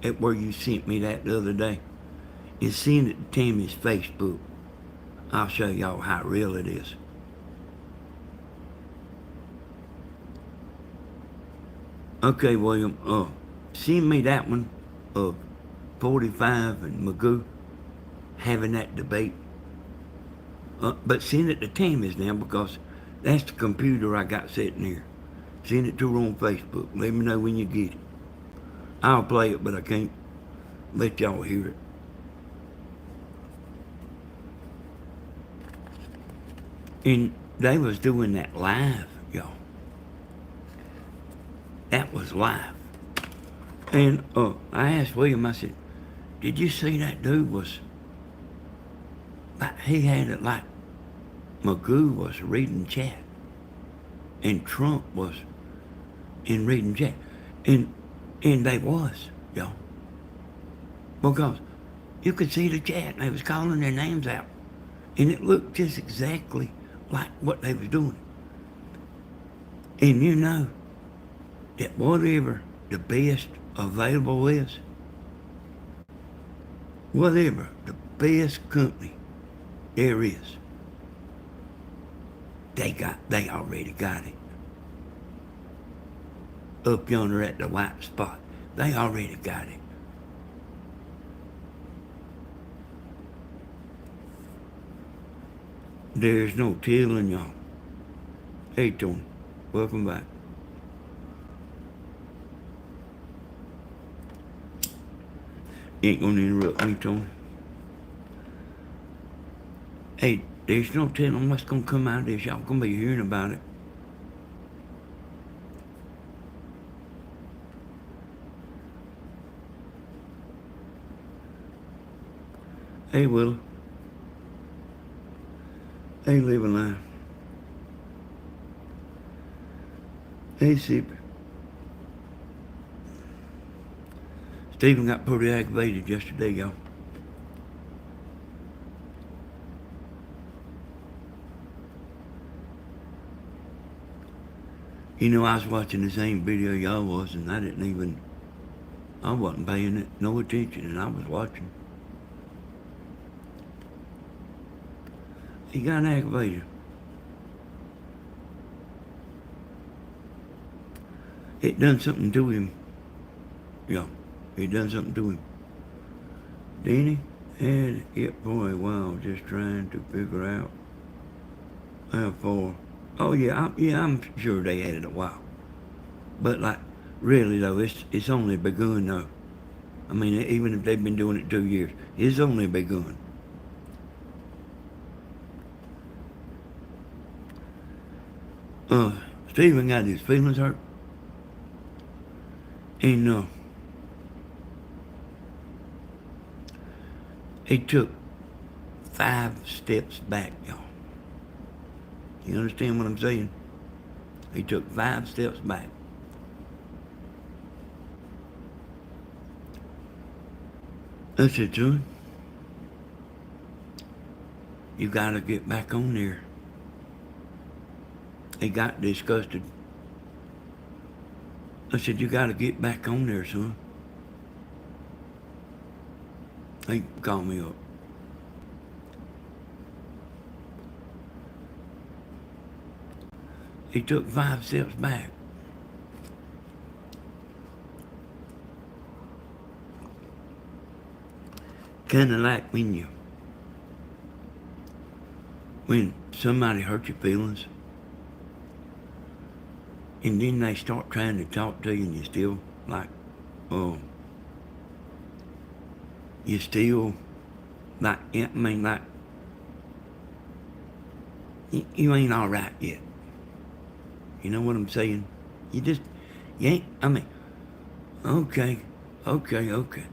at where you sent me that the other day and send it to Tammy's Facebook. I'll show y'all how real it is. Okay, William, send me that one of 45 and Magoo having that debate. But send it to Tammy's now because that's the computer I got sitting here. Send it to her on Facebook. Let me know when you get it. I'll play it, but I can't let y'all hear it. And they was doing that live, y'all. That was live. And I asked William, I said, did you see that dude was, like, he had it like Magoo was reading chat and Trump was in reading chat. And they was, y'all. Because you could see the chat and they was calling their names out. And it looked just exactly like what they was doing. And you know that whatever the best available is, whatever the best company there is, they already got it. Up yonder at the white spot, they already got it. There's no telling y'all. Hey, Tony, welcome back. You ain't gonna interrupt me, Tony. Hey, there's no telling what's gonna come out of this. Y'all gonna be hearing about it. Hey, Willow. Hey, Living Life. Hey, Sip. Stephen got pretty aggravated yesterday, y'all. You know, I was watching the same video y'all was, and I wasn't paying it no attention, and I was watching. He got aggravated. It done something to him. Yeah, it done something to him. Danny had it for a while just trying to figure out how far. Oh yeah, I'm sure they had it a while. But like, really though, it's only begun though. I mean, even if they've been doing it 2 years, it's only begun. Stephen got his feelings hurt. And he took 5 steps back, y'all. You understand what I'm saying? He took 5 steps back. I said, son, you gotta get back on there. He got disgusted. I said, you gotta get back on there, son. He called me up. He took 5 steps back. Kinda like when somebody hurt your feelings, and then they start trying to talk to you, and you still like, oh, you still like, I mean, like, you ain't all right yet. You know what I'm saying? You just, you ain't, I mean, okay, okay.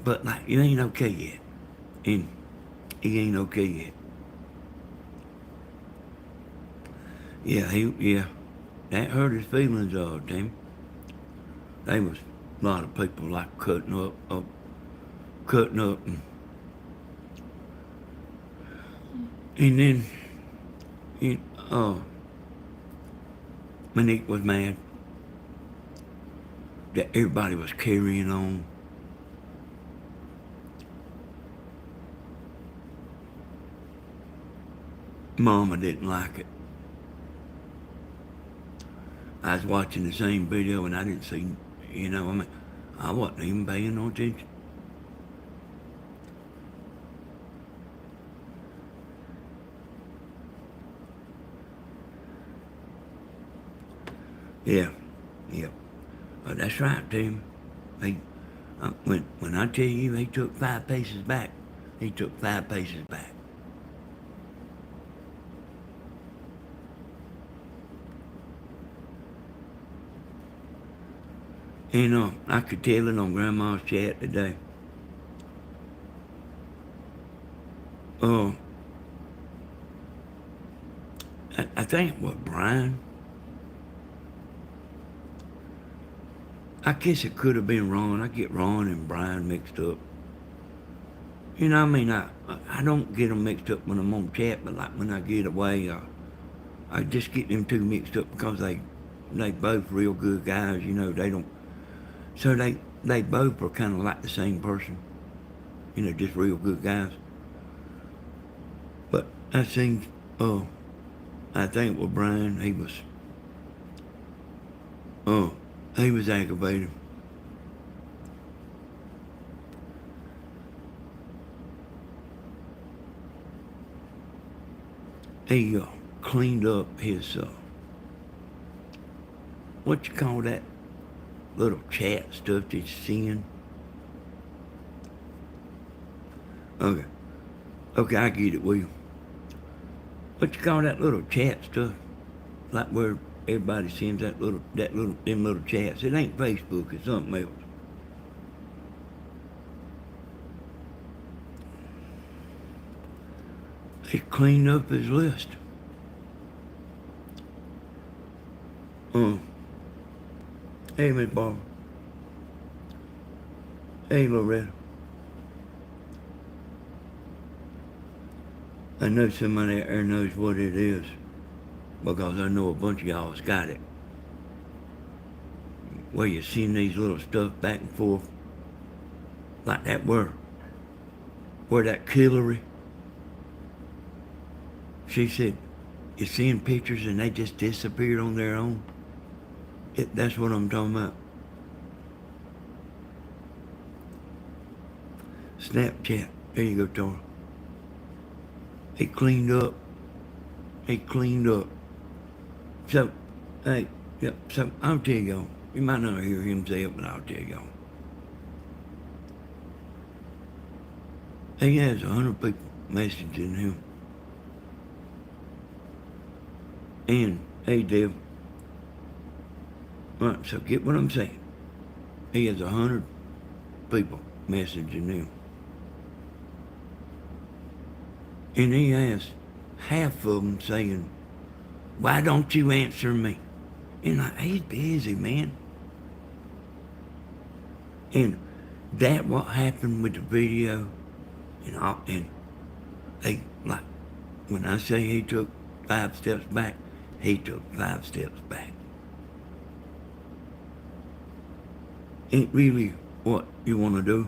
But like, you ain't okay yet. And he ain't okay yet. Yeah, that hurt his feelings, Tammy. There was a lot of people like cutting up, and then, you, uh, Monique was mad that everybody was carrying on. Mama didn't like it. I was watching the same video and I didn't see, I wasn't even paying no attention. Yeah. That's right, Tim. He, when I tell you he took 5 paces back, he took 5 paces back. I could tell it on Grandma's chat today. I think what Brian. I guess it could have been Ron. I get Ron and Brian mixed up. I don't get them mixed up when I'm on chat, but like when I get away, I just get them two mixed up because they both real good guys. They don't. So they both are kind of like the same person. Just real good guys. But I think with Brian, he was aggravated. He cleaned up his, what you call that little chat stuff that you seeing? Okay, I get it, Will. What you call that little chat stuff? Like where everybody sends them little chats. It ain't Facebook, it's something else. He cleaned up his list. Hey, Miss Barbara. Hey, Loretta. I know somebody out there knows what it is because I know a bunch of y'all's got it. Where you send these little stuff back and forth like that where that Hillary, she said, you seeing pictures and they just disappeared on their own. That's what I'm talking about. Snapchat. There you go, Tora. He cleaned up. So, hey, so I'll tell y'all. You might not hear him say it, but I'll tell y'all. He has 100 people messaging him. And, hey, Deb. Right, so get what I'm saying. He has 100 people messaging him. And he has half of them saying, why don't you answer me? And he's busy, man. And that what happened with the video, and they, like, when I say he took 5 steps back, he took 5 steps back. Ain't really what you want to do.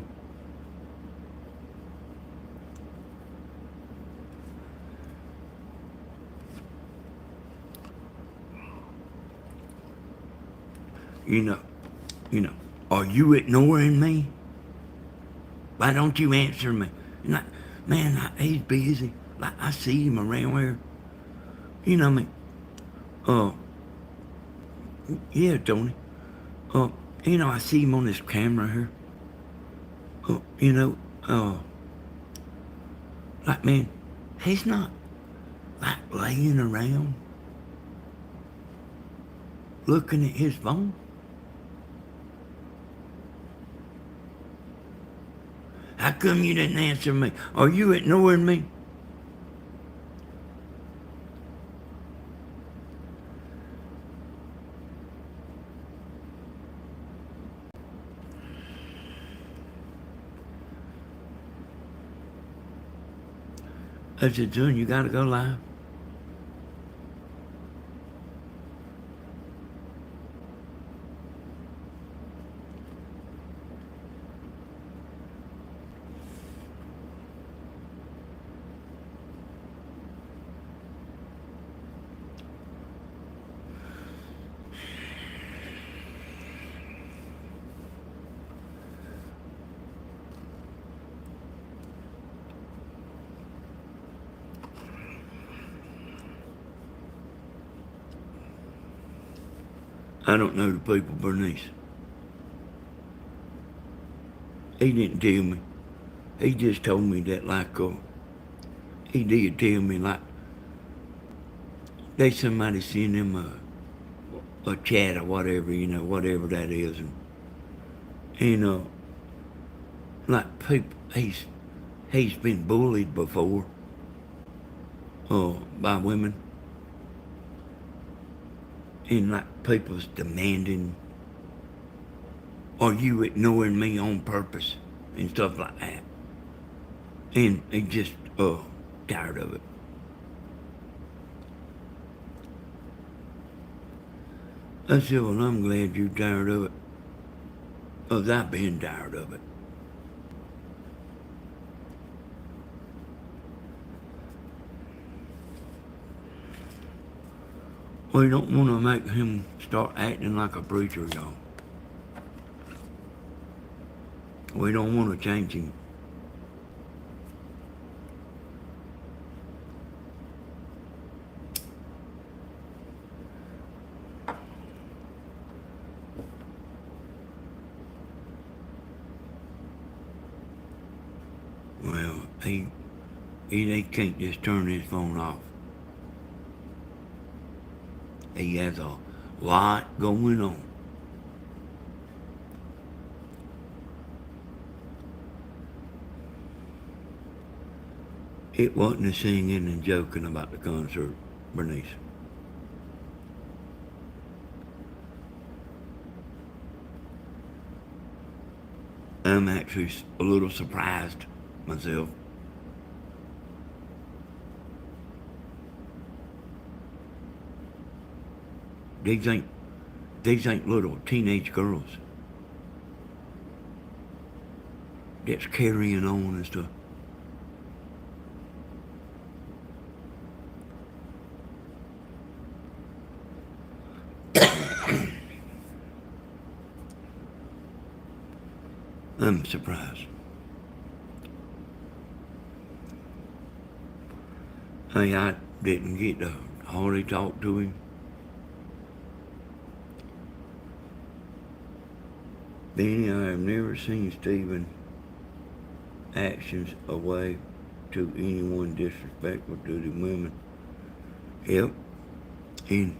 Are you ignoring me? Why don't you answer me? Man, he's busy. Like, I see him around here. Yeah, Tony. Uh, I see him on this camera here. Uh, you know, uh, like, man, he's not, like, laying around looking at his phone. How come you didn't answer me? Are you ignoring me? I said, son, you gotta go live. I don't know the people, Bernice. He didn't tell me. He just told me that, like, he did tell me, like, they somebody send him a chat or whatever, whatever that is. And like, people, he's been bullied before, by women. And, like, people's demanding, are you ignoring me on purpose? And stuff like that. And he just, tired of it. I said, well, I'm glad you're tired of it. 'Cause I've been tired of it. We don't want to make him start acting like a preacher, y'all. We don't want to change him. Well, he can't just turn his phone off. He has a lot going on. It wasn't the singing and joking about the concert, Bernice. I'm actually a little surprised myself. These ain't these ain't little teenage girls that's carrying on and stuff. I'm surprised. Hey, I didn't get to hardly talk to him. Benny, I have never seen Stephen actions away to anyone disrespectful to the women. Yep. And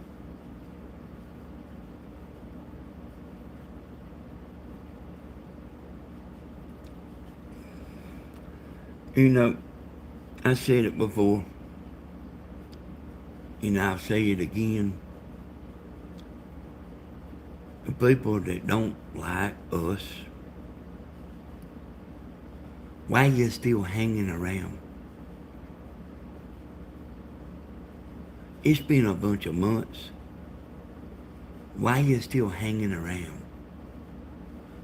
I said it before, and I'll say it again. The people that don't like us, why you still hanging around? It's been a bunch of months. Why you still hanging around?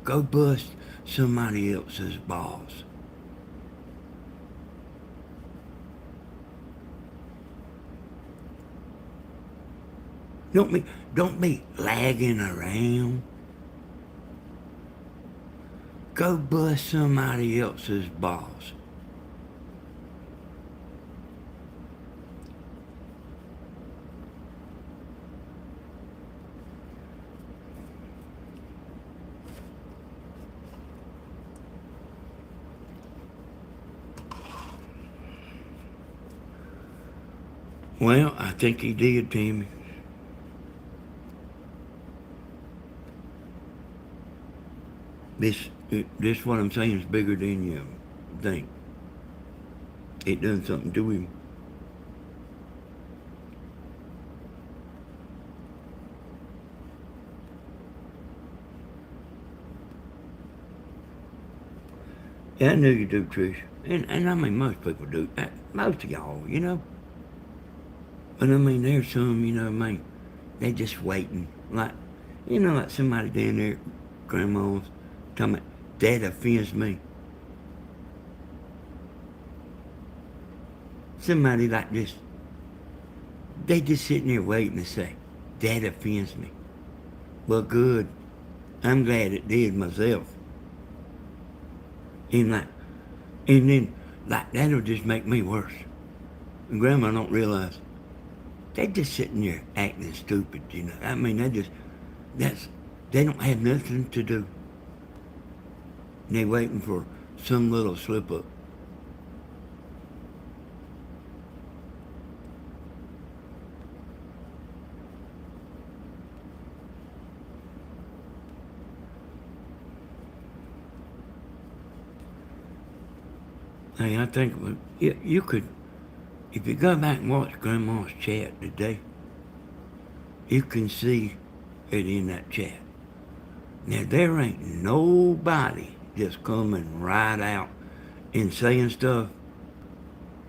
Go bust somebody else's balls. Don't be lagging around. Go bust somebody else's balls. Well, I think he did, Tammy. This what I'm saying is bigger than you think. It done something to him. Yeah, I knew you do, Trish. And I mean, most people do. Most of y'all, you know. But I mean, there's some, you know, man, they just waiting. Like, you know, like somebody down there, grandma's, talking about, that offends me. Somebody like this, they just sitting there waiting to say, that offends me. Well, good. I'm glad it did myself. And like, and then, like, that'll just make me worse. And Grandma don't realize they just sitting there acting stupid, you know. I mean, that's, they don't have nothing to do. And they waiting for some little slip up. Hey, I think you could, if you go back and watch Grandma's chat today, you can see it in that chat. Now, there ain't nobody just coming right out and saying stuff,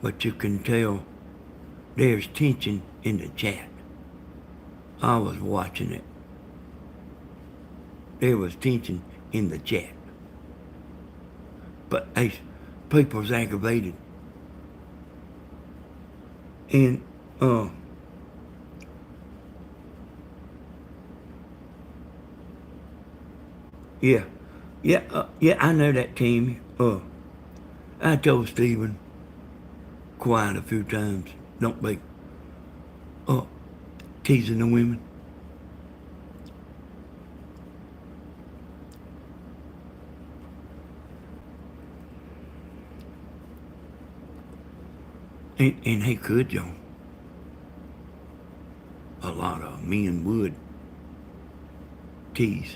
but you can tell there's tension in the chat. I was watching it. There was tension in the chat. But hey, people's aggravated. And, yeah. Yeah, I know that, Tammy. I told Stephen quite a few times, don't be, uh, teasing the women. And he could, John. A lot of men would tease.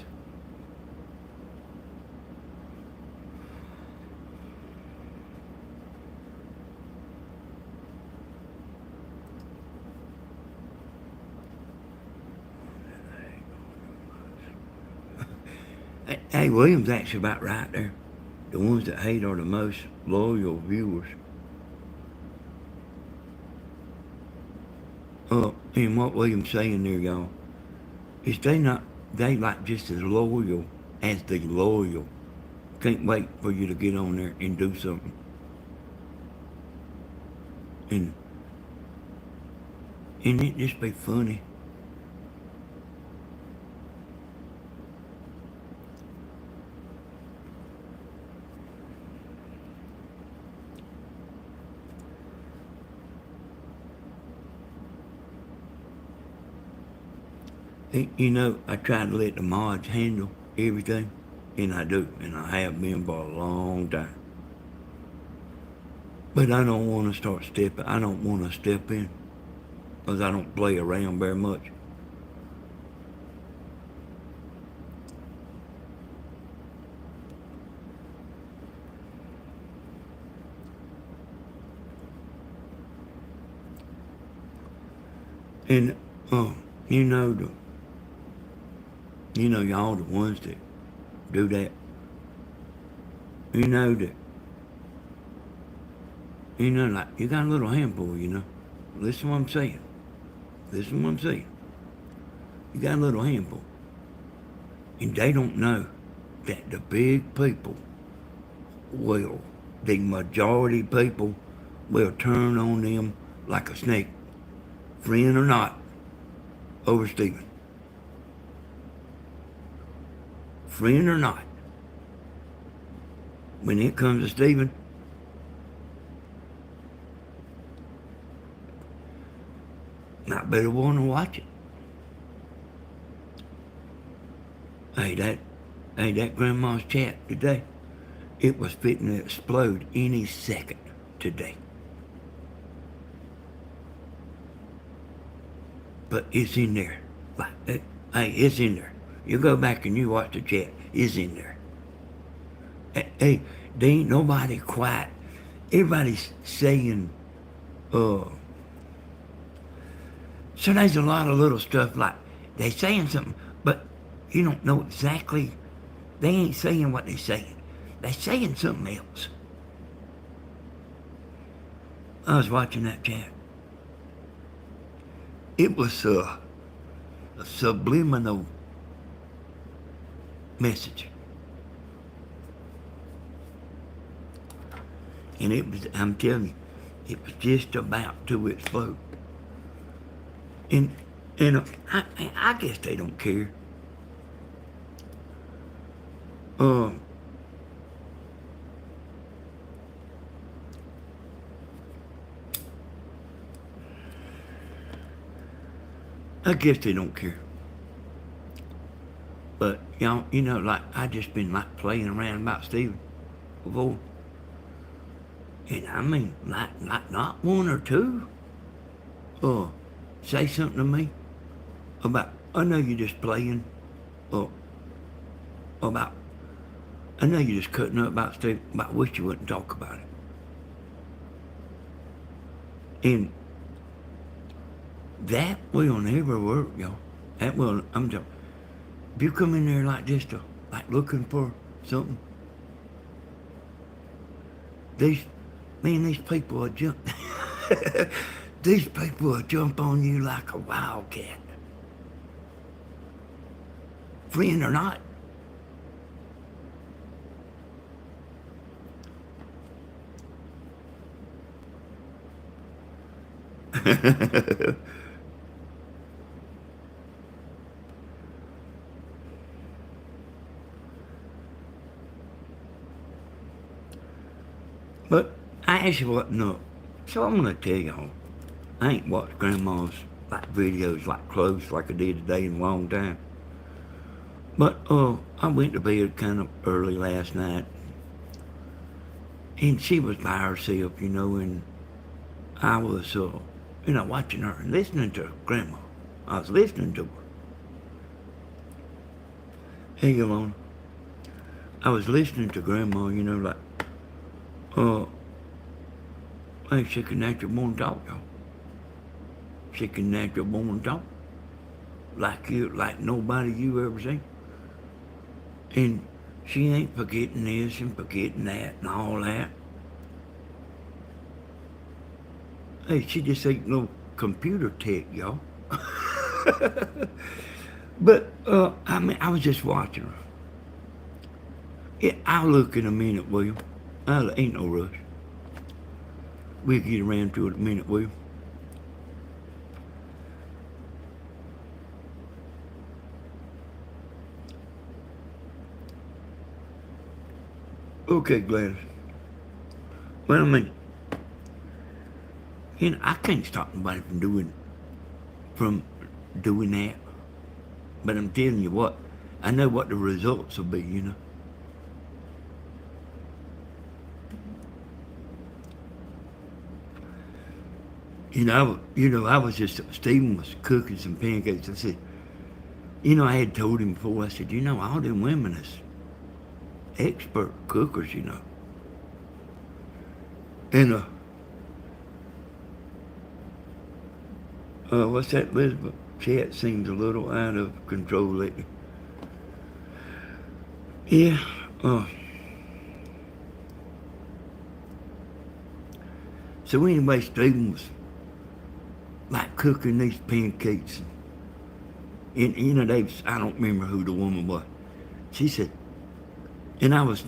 Hey, William's actually about right there. The ones that hate are the most loyal viewers. And what William's saying there, y'all, is they like just as loyal as the loyal. Can't wait for you to get on there and do something. And it just be funny. You know, I try to let the mods handle everything, and I do, and I have been for a long time. But I don't want to I don't want to step in, because I don't play around very much. And, you know, y'all the ones that do that. You know that, like, you got a little handful, you know. Listen to what I'm saying. Listen to what I'm saying. You got a little handful. And they don't know that the big people the majority people will turn on them like a snake, friend or not, over Stephen. Friend or not. When it comes to Stephen, I better want to watch it. Hey, that grandma's chat today, it was fitting to explode any second today. but it's in there. Like, hey, it's in there. You go back and you watch the chat. It's in there. Hey, there ain't nobody quiet. Everybody's saying, uh, so there's a lot of little stuff like they saying something, but you don't know exactly. They ain't saying what they're saying. They're saying something else. I was watching that chat. It was a subliminal message. And it was, I'm telling you, it was just about to explode. And I guess they don't care. I guess they don't care. But y'all, you know, like I just been like playing around about Steven before. And I mean, like not one or two say something to me about, I know you're just playing, or about, I know you're just cutting up about Steve, but I wish you wouldn't talk about it. And that will never work, y'all. That will, I'm just, if you come in there like this to, like looking for something, these people will jump, these people will jump on you like a wildcat. Friend or not. But I actually wasn't up. So I'm gonna tell y'all, I ain't watched Grandma's like videos like close like I did today in a long time. But I went to bed kind of early last night, and she was by herself, you know, and I was, watching her and listening to Grandma. I was listening to her. Hey, Yolanda. I was listening to Grandma, you know, like, hey, she can natural born talk, y'all. She can natural born talk. Like nobody you ever seen. And she ain't forgetting this and forgetting that and all that. Hey, she just ain't no computer tech, y'all. But, I mean, I was just watching her. Yeah, I'll look in a minute, William. Ain't no rush. We'll get around to it in a minute, William. Okay, Gladys. Well, I mean, you know, I can't stop nobody from doing that. But I'm telling you what, I know what the results will be, you know. I was just, Stephen was cooking some pancakes. I said, I had told him before, I said, all them women is expert cookers, you know. And, what's that, Elizabeth? Chat seems a little out of control lately. Yeah, so anyway, Stephen was like cooking these pancakes. And, I don't remember who the woman was. She said, and I was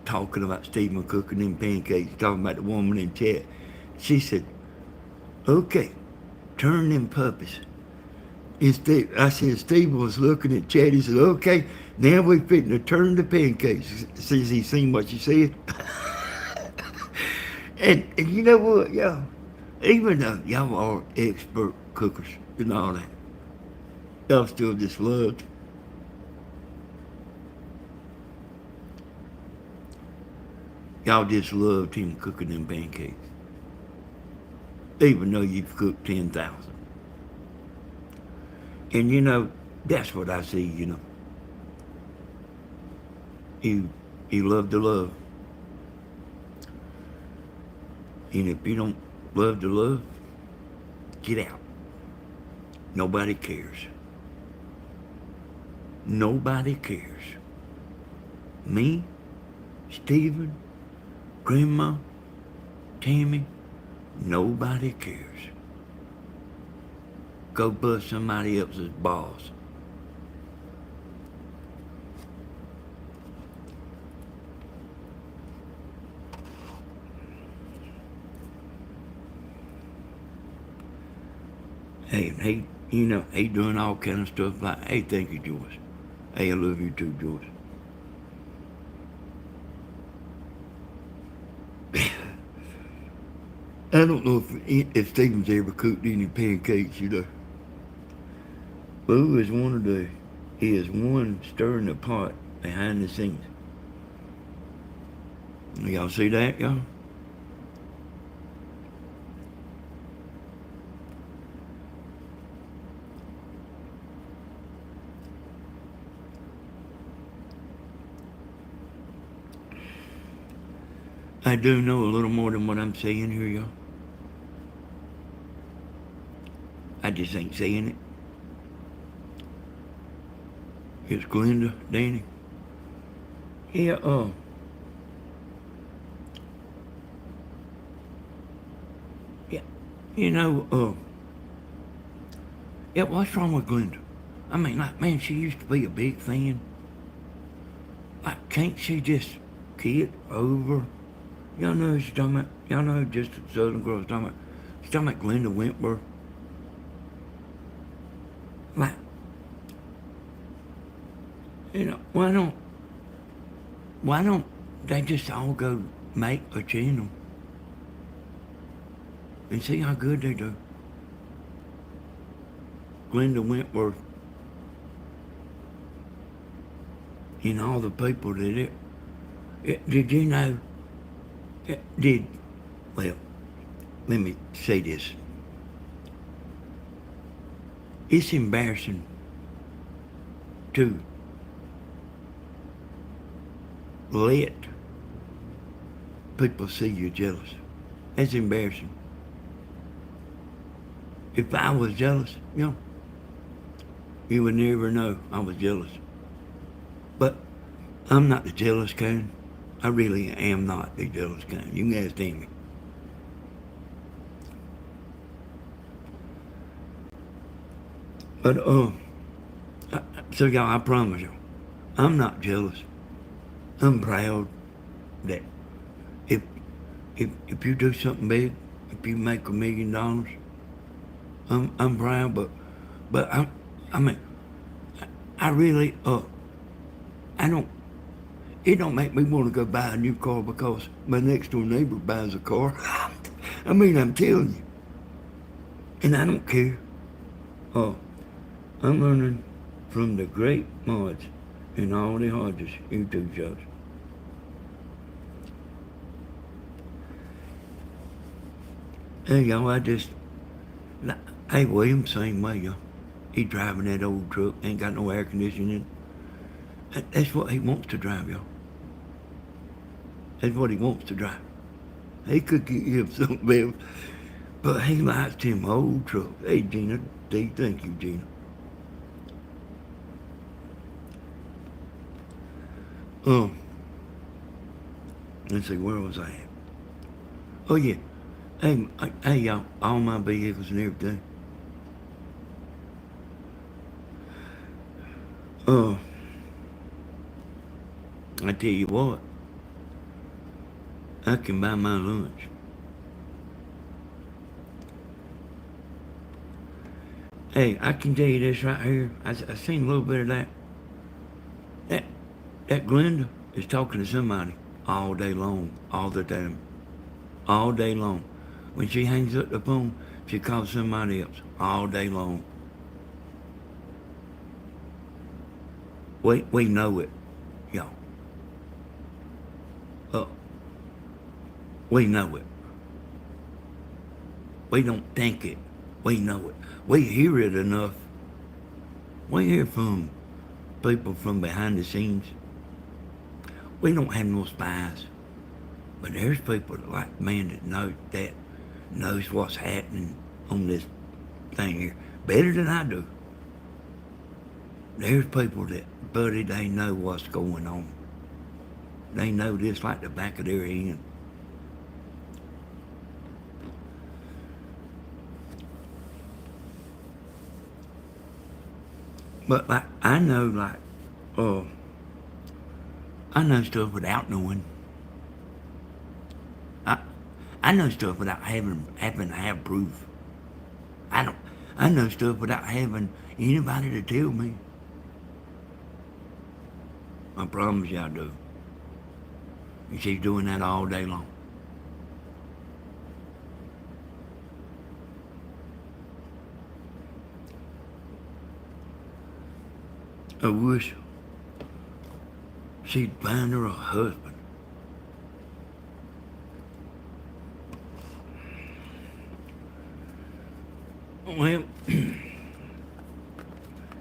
talking about Stephen cooking them pancakes, talking about the woman in chat. She said, okay, turn them puppies. I said, Stephen was looking at Chad. He said, okay, now we're fitting to turn the pancakes. Says he seen what she said. and you know what, y'all? Even though y'all are expert cookers and all that, y'all still just loved. Y'all just loved him cooking them pancakes. Even though you've cooked 10,000. And that's what I see. You love to love. And if you don't love to love, get out. Nobody cares. Nobody cares. Me, Stephen, Grandma, Tammy, nobody cares. Go bust somebody else's balls. Hey, and he doing all kind of stuff like, hey, thank you, Joyce. Hey, I love you too, Joyce. I don't know if Stephen's ever cooked any pancakes. Boo is he is one stirring the pot behind the scenes. Y'all see that, y'all? I do know a little more than what I'm saying here, y'all. I just ain't saying it. It's Glenda, Danny. Yeah, yeah, you know, yeah, what's wrong with Glenda? I mean, like, man, she used to be a big fan. Like, can't she just get over? Y'all know who she's talking about? Y'all know just the Southern girl talking about? She's talking about Glenda Wentworth. Like, why don't they just all go make a channel and see how good they do? Glenda Wentworth and all the people that did you know, well, let me say this. It's embarrassing to let people see you jealous. That's embarrassing. If I was jealous, you would never know I was jealous. But I'm not the jealous kind. I really am not the jealous kind. You can ask Tammy. But so y'all, I promise you, I'm not jealous. I'm proud that if if you do something big, if you make $1 million, I'm proud. But I mean, I really I don't. It don't make me want to go buy a new car because my next door neighbor buys a car. I mean, I'm telling you, and I don't care. Oh, I'm learning from the great mods and all the Hodges YouTube shows. Hey, y'all, hey, William, same way, y'all. He driving that old truck, ain't got no air conditioning. That's what he wants to drive, y'all. That's what he wants to drive. He could get him something else, but he likes them old trucks. Hey, Gina, thank you, Gina. Let's see, where was I at? Oh, yeah. Hey, y'all, all my vehicles and everything. I tell you what, I can buy my lunch. Hey, I can tell you this right here. I seen a little bit of that. That, that Glenda is talking to somebody all day long, all the time, all day long. When she hangs up the phone, she calls somebody else all day long. We know it, y'all. Uh, we know it. We don't think it. We know it. We hear it enough We hear from people from behind the scenes. We don't have no spies, but there's people like man that knows what's happening on this thing here better than I do. There's people that, buddy, they know what's going on. They know this like the back of their hand. But like uh, I know stuff without knowing. I I know stuff without having to have proof. I don't. I know stuff without having anybody to tell me. I promise you I do. And she's doing that all day long. I wish she'd find her a husband. Well,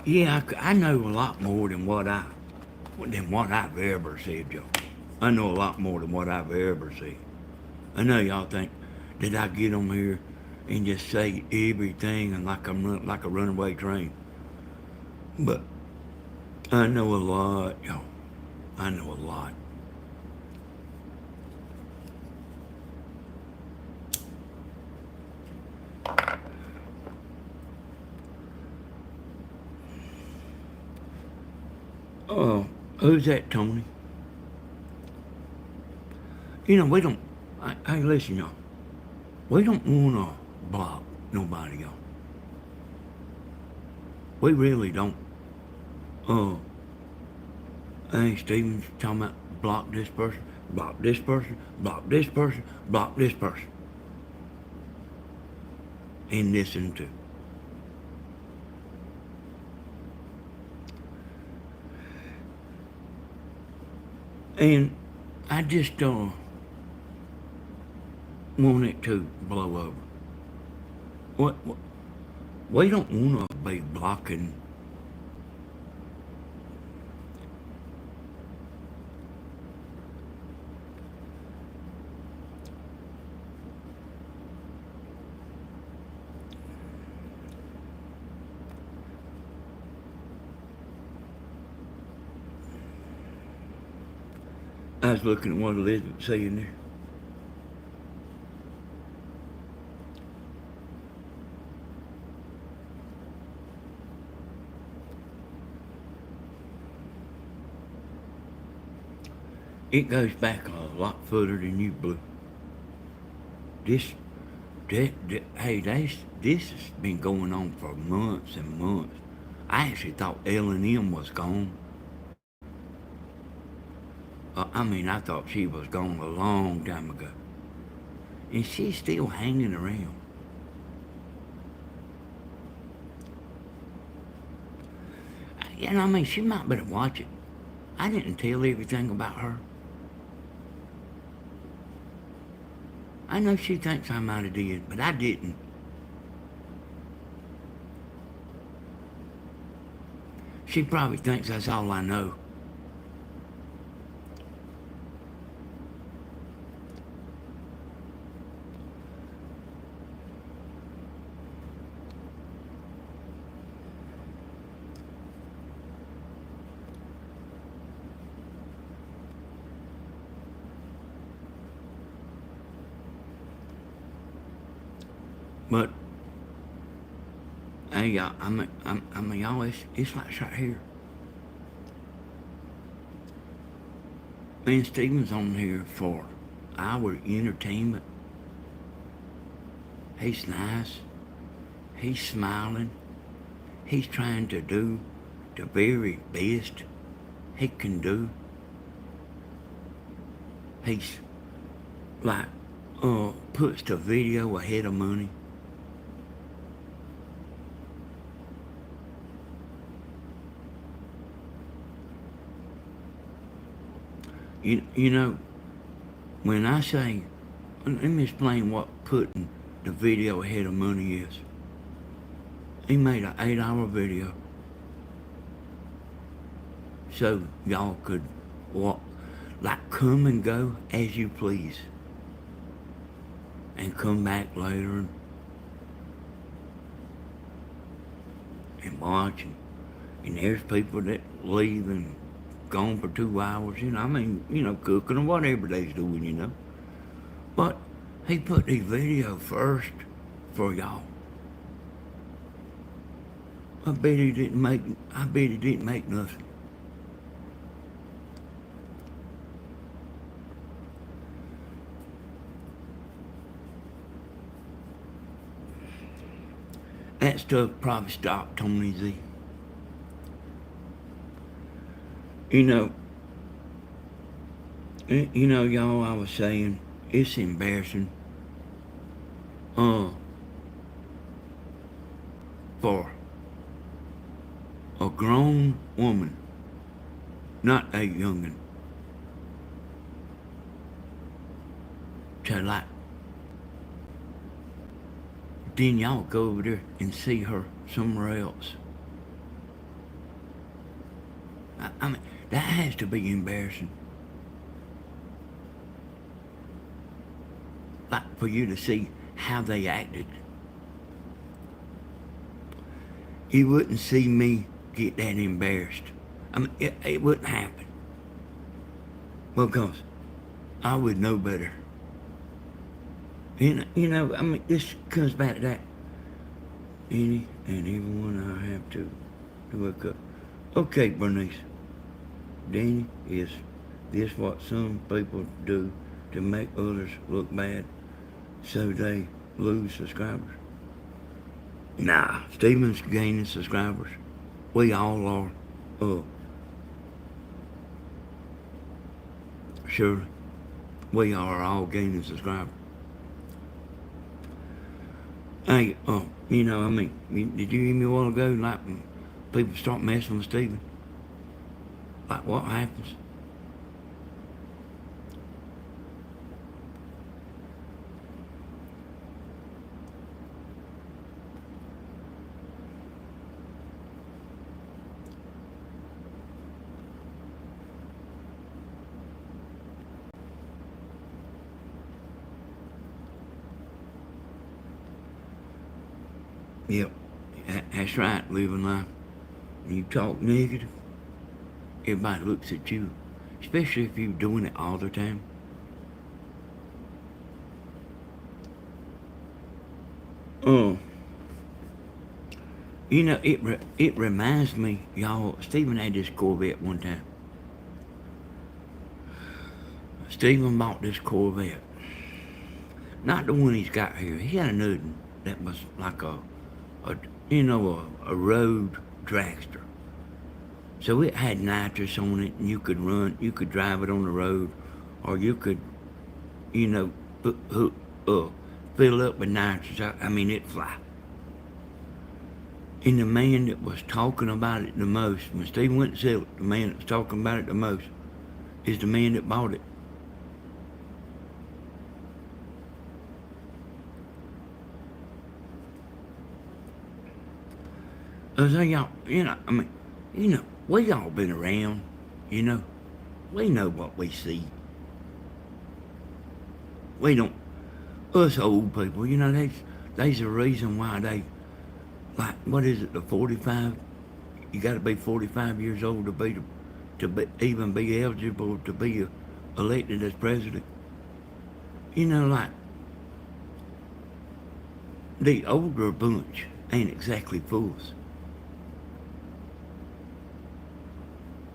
yeah, I know a lot more than what I've ever said, Joe. I know a lot more than what I've ever said. I know y'all think, did I get on here and just say everything and like a runaway train? But I know a lot, y'all. I know a lot. Oh, who's that, Tony? You know, we don't. Hey, listen, y'all. We don't want to block nobody, y'all. We really don't. Uh, hey, Steven's talking about block this person, block this person, block this person, block this person. And listen to. And I just want it to blow over. What we don't want to be blocking. I was looking at what Elizabeth was saying there. It goes back a lot further than you, Blue. This, hey, this has been going on for months and months. I actually thought L&M was gone. I thought she was gone a long time ago. And she's still hanging around. You know, she might better watch it. I didn't tell everything about her. I know she thinks I might have did, but I didn't. She probably thinks that's all I know. But hey, y'all, y'all, it's like right here. Man, Steven's on here for our entertainment. He's nice. He's smiling. He's trying to do the very best he can do. He's like, puts the video ahead of money. You know, when I say, let me explain what putting the video ahead of money is. He made an 8-hour video. so y'all could walk, like come and go as you please, and come back later and watch. And there's people that leave and gone for 2 hours, I mean, cooking or whatever they's doing. But he put the video first for y'all. I bet he didn't make nothing. That stuff probably stopped Tony Z. You know, y'all, I was saying, it's embarrassing. For a grown woman, not a youngin', to like, then y'all go over there and see her somewhere else. I mean, that has to be embarrassing. Like for you to see how they acted. You wouldn't see me get that embarrassed. I mean, it wouldn't happen. Because I would know better. I mean, this comes back to that. Any and everyone I have to wake up. Okay, Bernice. Danny, is this what some people do to make others look bad so they lose subscribers? Nah, Stephen's gaining subscribers. We all are. Surely. We are all gaining subscribers. Hey, I mean, did you hear me a while ago, like, when people start messing with Stephen? Like, what happens? Yep, that's right, living life. When you talk negative, everybody looks at you, especially if you're doing it all the time. Oh, it reminds me, y'all. Stephen had this Corvette one time. Stephen bought this Corvette, not the one he's got here. He had another one that was like a road dragster. So it had nitrous on it, and you could drive it on the road, or you could, fill up with nitrous. I mean, it'd fly. And the man that was talking about it the most, when Steve went to sell it, the man that was talking about it the most is the man that bought it. I say, y'all, we all been around, we know what we see. We don't, us old people, there's a reason why they, like, what is it, the 45? You got to be 45 years old even be eligible to be elected as president. Like, the older bunch ain't exactly fools.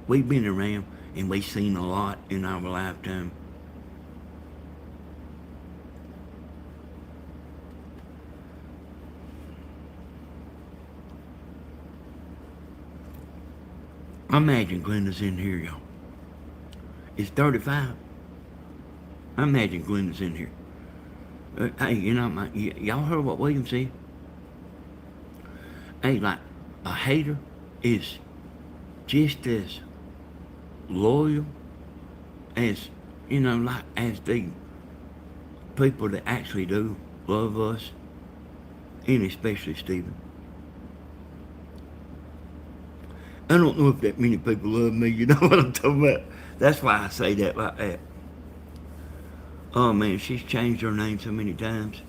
We've been around and we've seen a lot in our lifetime. I imagine Glenda's in here, y'all. It's 35. I imagine Glenda's in here. Hey, y'all heard what William said? Hey, like, a hater is just as loyal as, as the people that actually do love us, and especially Stephen. I don't know if that many people love me. You know what I'm talking about? That's why I say that like that. Oh man, she's changed her name so many times.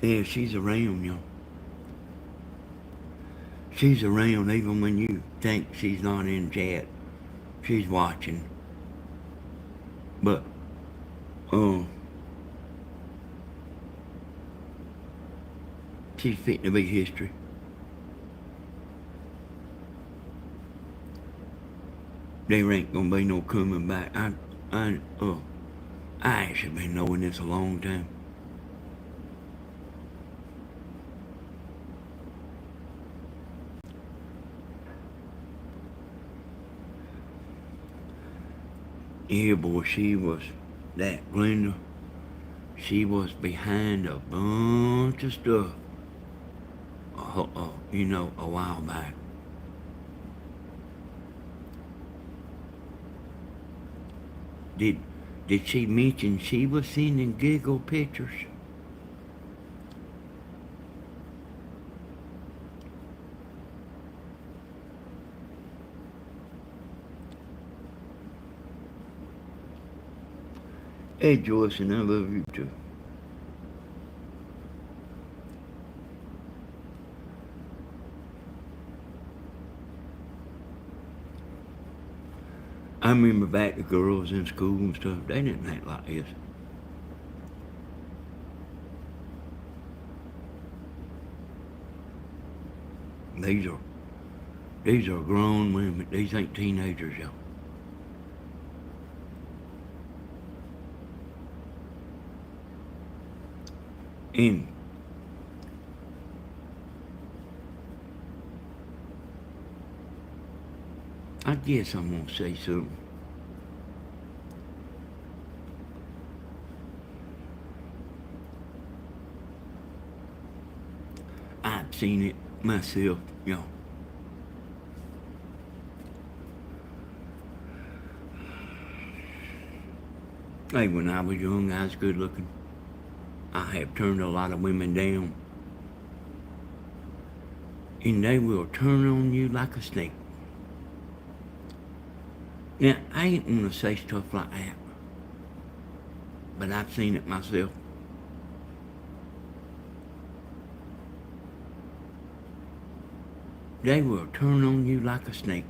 Yeah, she's around, y'all. She's around even when you think she's not in chat. She's watching. But, uh, she's fitting to be history. There ain't gonna be no coming back. I actually been knowing this a long time. Yeah, boy, she was, that Glenda, she was behind a bunch of stuff, a while back. Did, did she mention she was sending giggle pictures? Hey, Joyce, and I love you too. I remember back the girls in school and stuff, they didn't act like this. These are these are grown women. These ain't teenagers, y'all. And I guess I'm gonna say something. I've seen it myself, y'all. Hey, when I was young, I was good looking. I have turned a lot of women down. And they will turn on you like a snake. Now, I ain't gonna say stuff like that. But I've seen it myself. They will turn on you like a snake.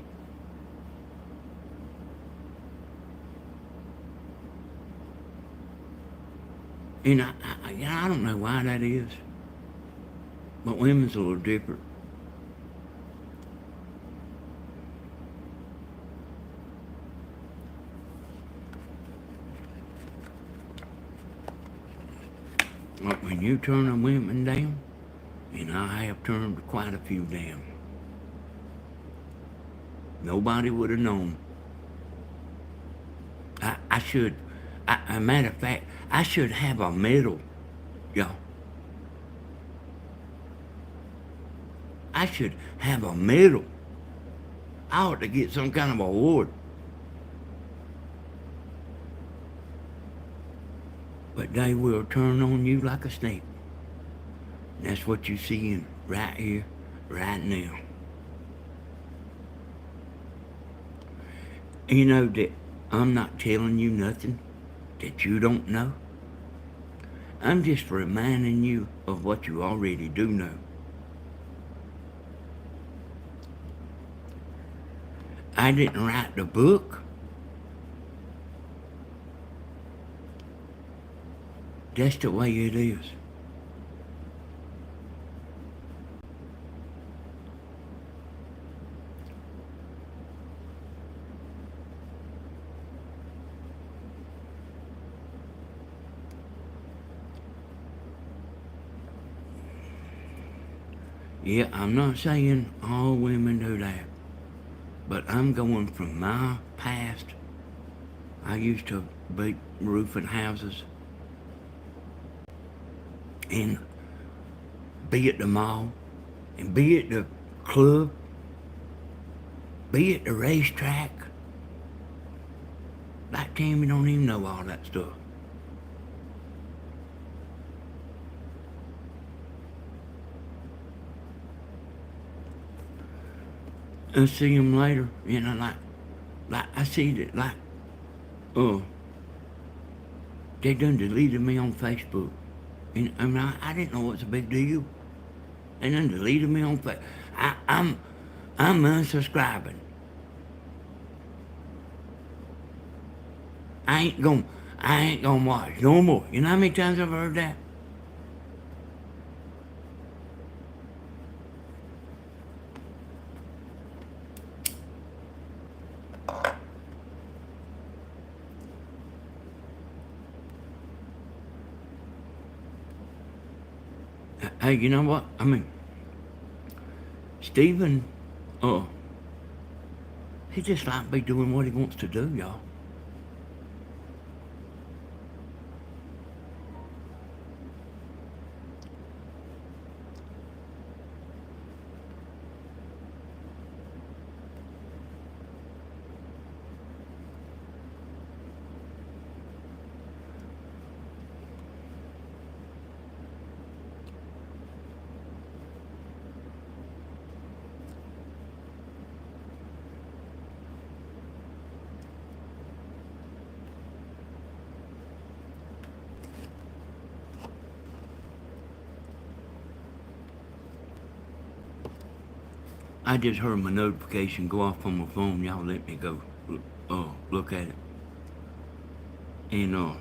And I don't know why that is. But women's a little different. But when you turn a woman down, and I have turned quite a few down, nobody would have known. I should, a matter of fact, I should have a medal, y'all. I should have a medal. I ought to get some kind of award. But they will turn on you like a snake. That's what you're seeing right here, right now. You know that I'm not telling you nothing that you don't know. I'm just reminding you of what you already do know. I didn't write the book. That's the way it is. Yeah, I'm not saying all women do that, but I'm going from my past. I used to be roofing houses and be at the mall and be at the club, be at the racetrack. Like Tammy don't even know all that stuff. I see him later, like I see that, uh, they done deleted me on Facebook. And I mean, I didn't know it was a big deal. They done deleted me on Facebook. I'm unsubscribing. I ain't gonna, I ain't gonna watch no more. You know how many times I've heard that? Hey, you know what? I mean, Stephen, uh, he just like be doing what he wants to do, y'all. I just heard my notification go off on my phone. Y'all let me go look at it. And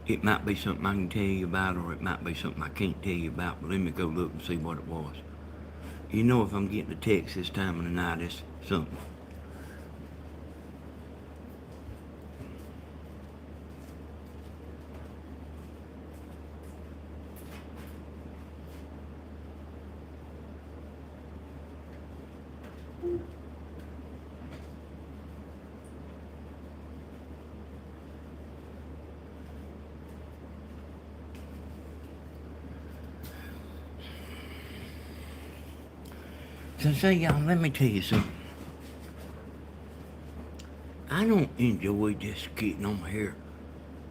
it might be something I can tell you about, or it might be something I can't tell you about, but let me go look and see what it was. You know, if I'm getting a text this time of the night, it's something. So say, y'all, let me tell you something. I don't enjoy just getting on here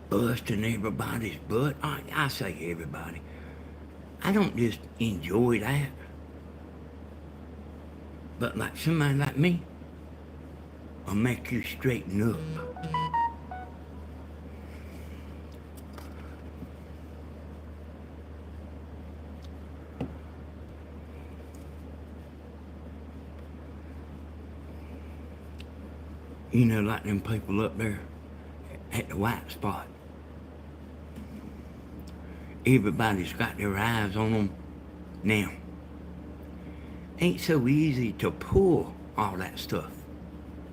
busting everybody's butt. I say everybody. I don't just enjoy that. But like somebody like me, will make you straighten up. You know, like them people up there at the white spot. Everybody's got their eyes on them now. Ain't so easy to pull all that stuff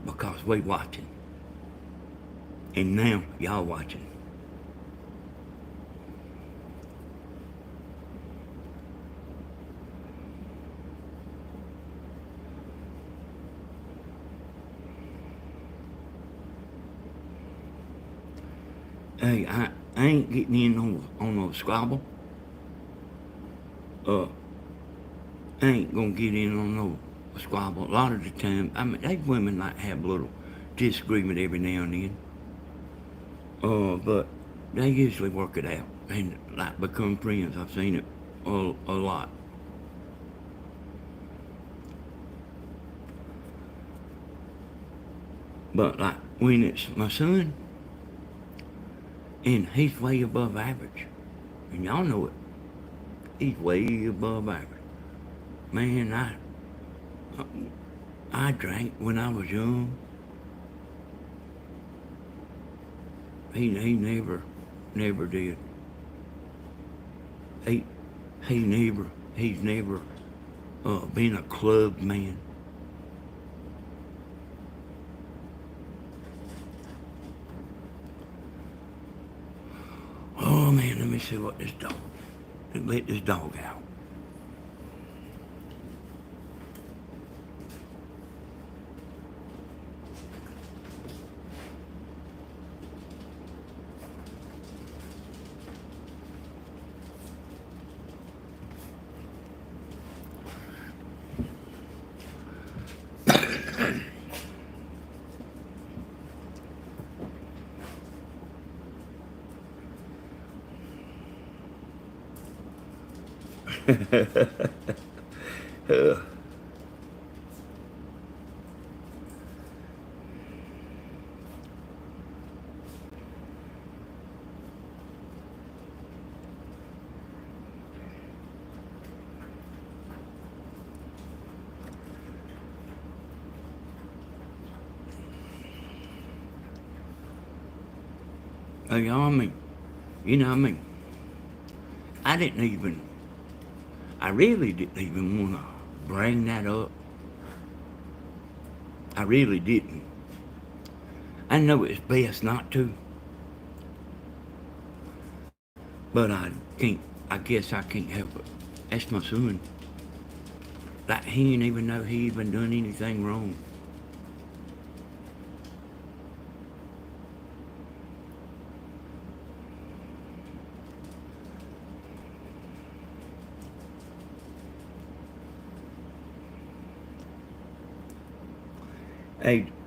because we watching. And now y'all watching. Hey, I ain't getting in on no squabble. I ain't gonna get in on no squabble. A lot of the time, I mean, they women like have a little disagreement every now and then. But they usually work it out and like become friends. I've seen it a lot. But like when it's my son, and he's way above average, and y'all know it. He's way above average. Man, I drank when I was young. He never did. He he's never been a club man. Oh man, let me see what this dog. Let this dog out. I mean, I mean, I didn't even, I really didn't even want to bring that up. I really didn't. I know it's best not to, but I can't, I guess I can't help it. That's my son. Like, he didn't even know he even done anything wrong.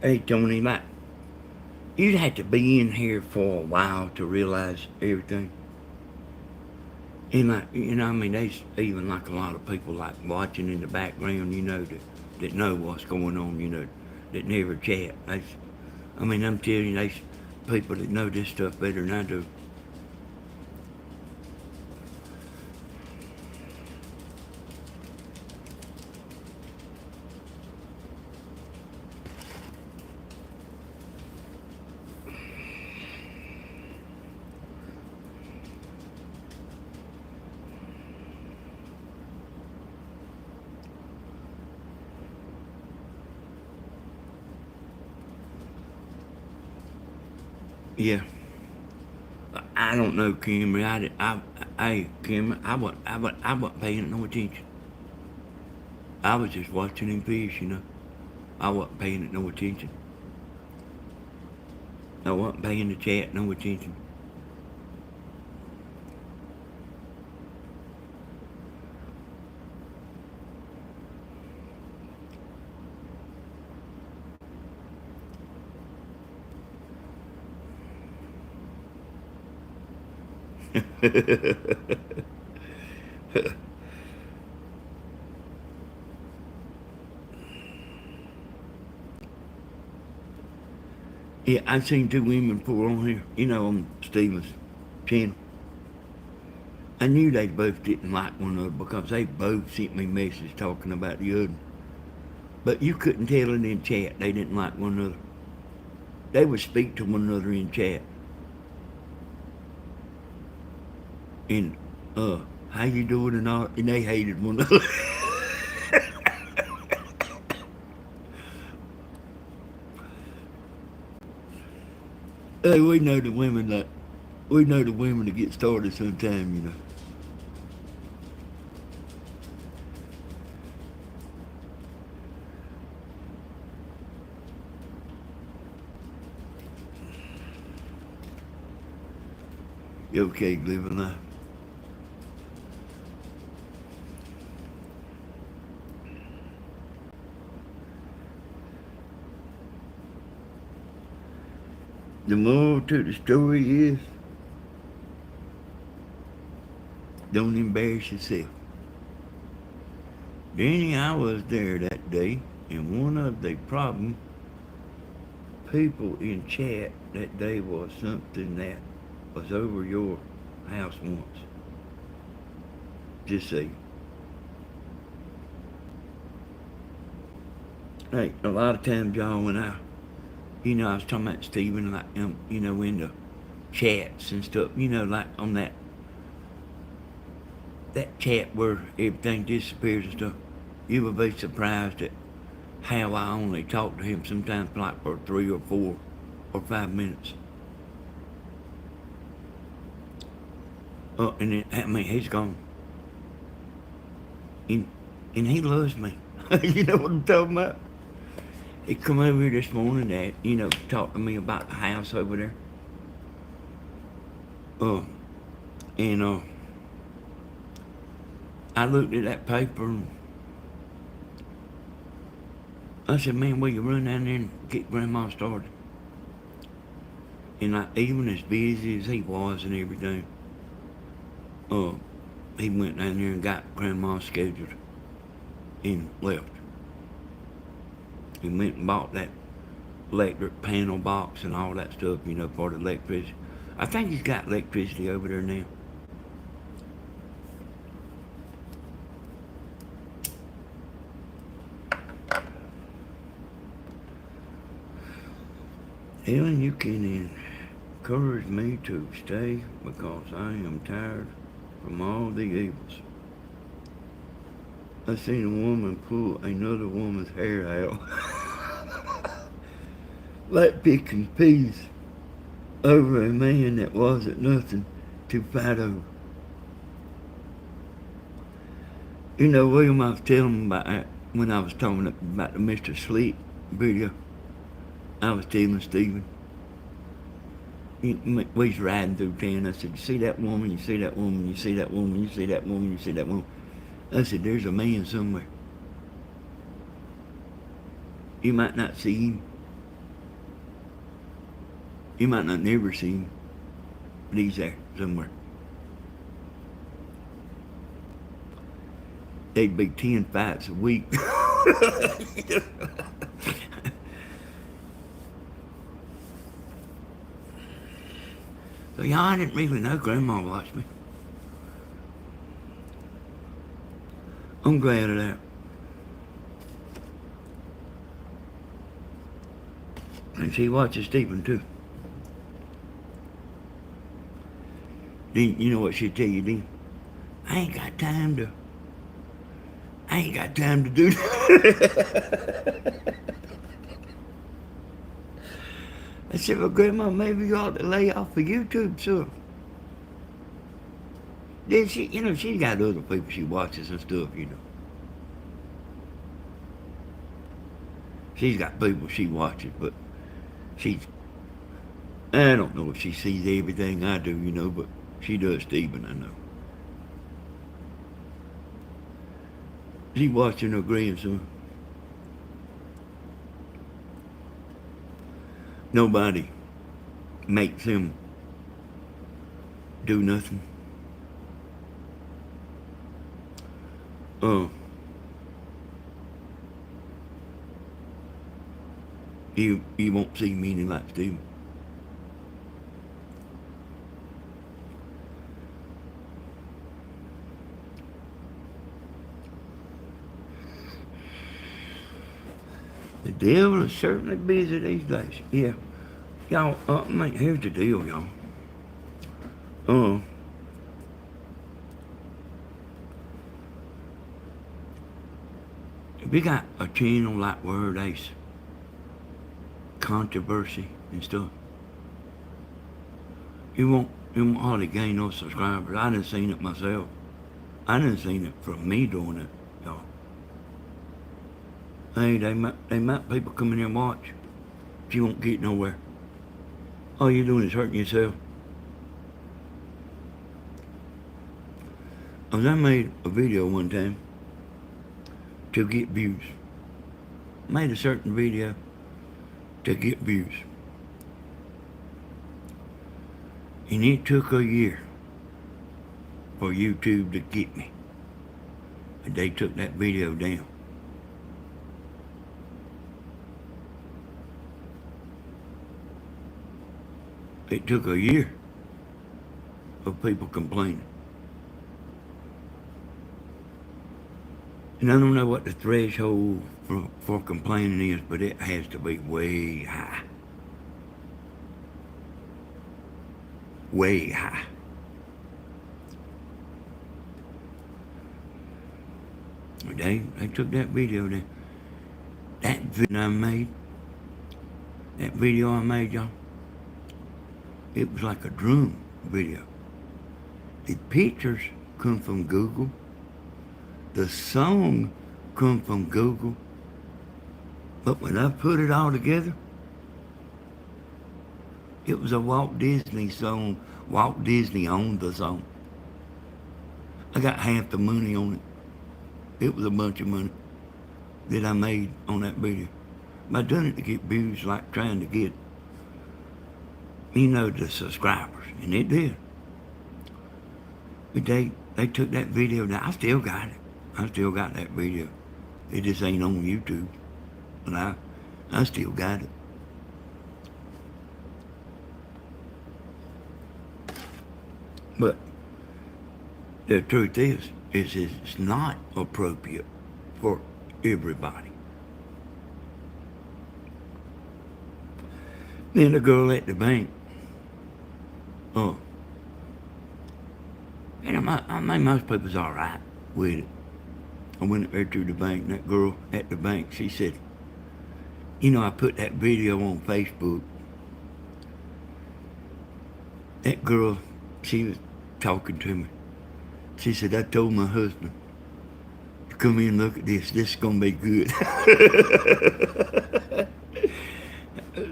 Hey, Tony, like, you'd have to be in here for a while to realize everything. And like, I mean, there's even like a lot of people like watching in the background, that know what's going on, that never chat. I mean, I'm telling you, there's people that know this stuff better than I do. Yeah. I don't know, Kimmy. Hey, Kimmy, I wasn't paying no attention. I was just watching him fish. I wasn't paying it no attention. I wasn't paying the chat no attention. Yeah, I seen two women pour on here, on Steven's channel. I knew they both didn't like one another because they both sent me messages talking about the other. But you couldn't tell it in chat they didn't like one another. They would speak to one another in chat. And, how you doing and all, and they hated one another. Hey, we know the women to get started sometime. You okay, living life? The moral to the story is, don't embarrass yourself. Danny, I was there that day, and one of the problem people in chat that day was something that was over your house once. Just say, hey, a lot of times, y'all, when I was talking about Stephen, like, in the chats and stuff, like on that chat where everything disappears and stuff, you would be surprised at how I only talk to him sometimes like for 3 or 4 or 5 minutes. And he's gone. And, and he loves me. You know what I'm talking about? He come over here this morning talk to me about the house over there. And I looked at that paper and I said, man, will you run down there and get Grandma started? And like, even as busy as he was and everything, he went down there and got Grandma scheduled and left. He went and bought that electric panel box and all that stuff, for the electricity. I think he's got electricity over there now. Helen, you can encouraged me to stay because I am tired from all the evils. I seen a woman pull another woman's hair out, like picking peas over a man that wasn't nothing to fight over. You know, William, I was telling about that when I was talking about the Mr. Sleep video. I was telling Stephen. We was riding through town. I said, you see that woman, you see that woman, you see that woman, you see that woman, you see that woman. I said, there's a man somewhere. You might not see him. You might not never see him. But he's there somewhere. They'd be 10 fights a week. So y'all, I didn't really know Grandma watched me. I'm glad of that. And she watches Stephen too. Then you know what she'd tell you then? I ain't got time to do that. I said, well, Grandma, maybe you ought to lay off of YouTube, so. Then she, you know, she's got other people she watches and stuff, you know. She's got people she watches, but I don't know if she sees everything I do, you know, but she does Stephen, I know. She's watching her grandson. Nobody makes him do nothing. You won't see many like Stephen. The devil is certainly busy these days. Yeah. Y'all, here's the deal, y'all. If you got a channel like where there's controversy and stuff, you won't hardly gain no subscribers. I done seen it myself. I done seen it from me doing it, y'all. Hey, they might people come in here and watch, but you won't get nowhere. All you're doing is hurting yourself. I made a video one time to get views. Made a certain video to get views. And it took a year for YouTube to get me. And they took that video down. It took a year of people complaining. And I don't know what the threshold for complaining is, but it has to be way high. Way high. They took that video down. That video I made, y'all, it was like a drum video. The pictures come from Google. The song come from Google. But when I put it all together, it was a Walt Disney song. Walt Disney owned the song. I got half the money on it. It was a bunch of money that I made on that video. I done it to get views, like trying to get, you know, the subscribers, and it did. But they took that video down. I still got it. I still got that video. It just ain't on YouTube. But I still got it. But the truth is it's not appropriate for everybody. Then the girl at the bank Oh, I mean, most people's all right with it. I went there to the bank, and that girl at the bank, she said, I put that video on Facebook. That girl, she was talking to me. She said, I told my husband to come in and look at this. This is going to be good.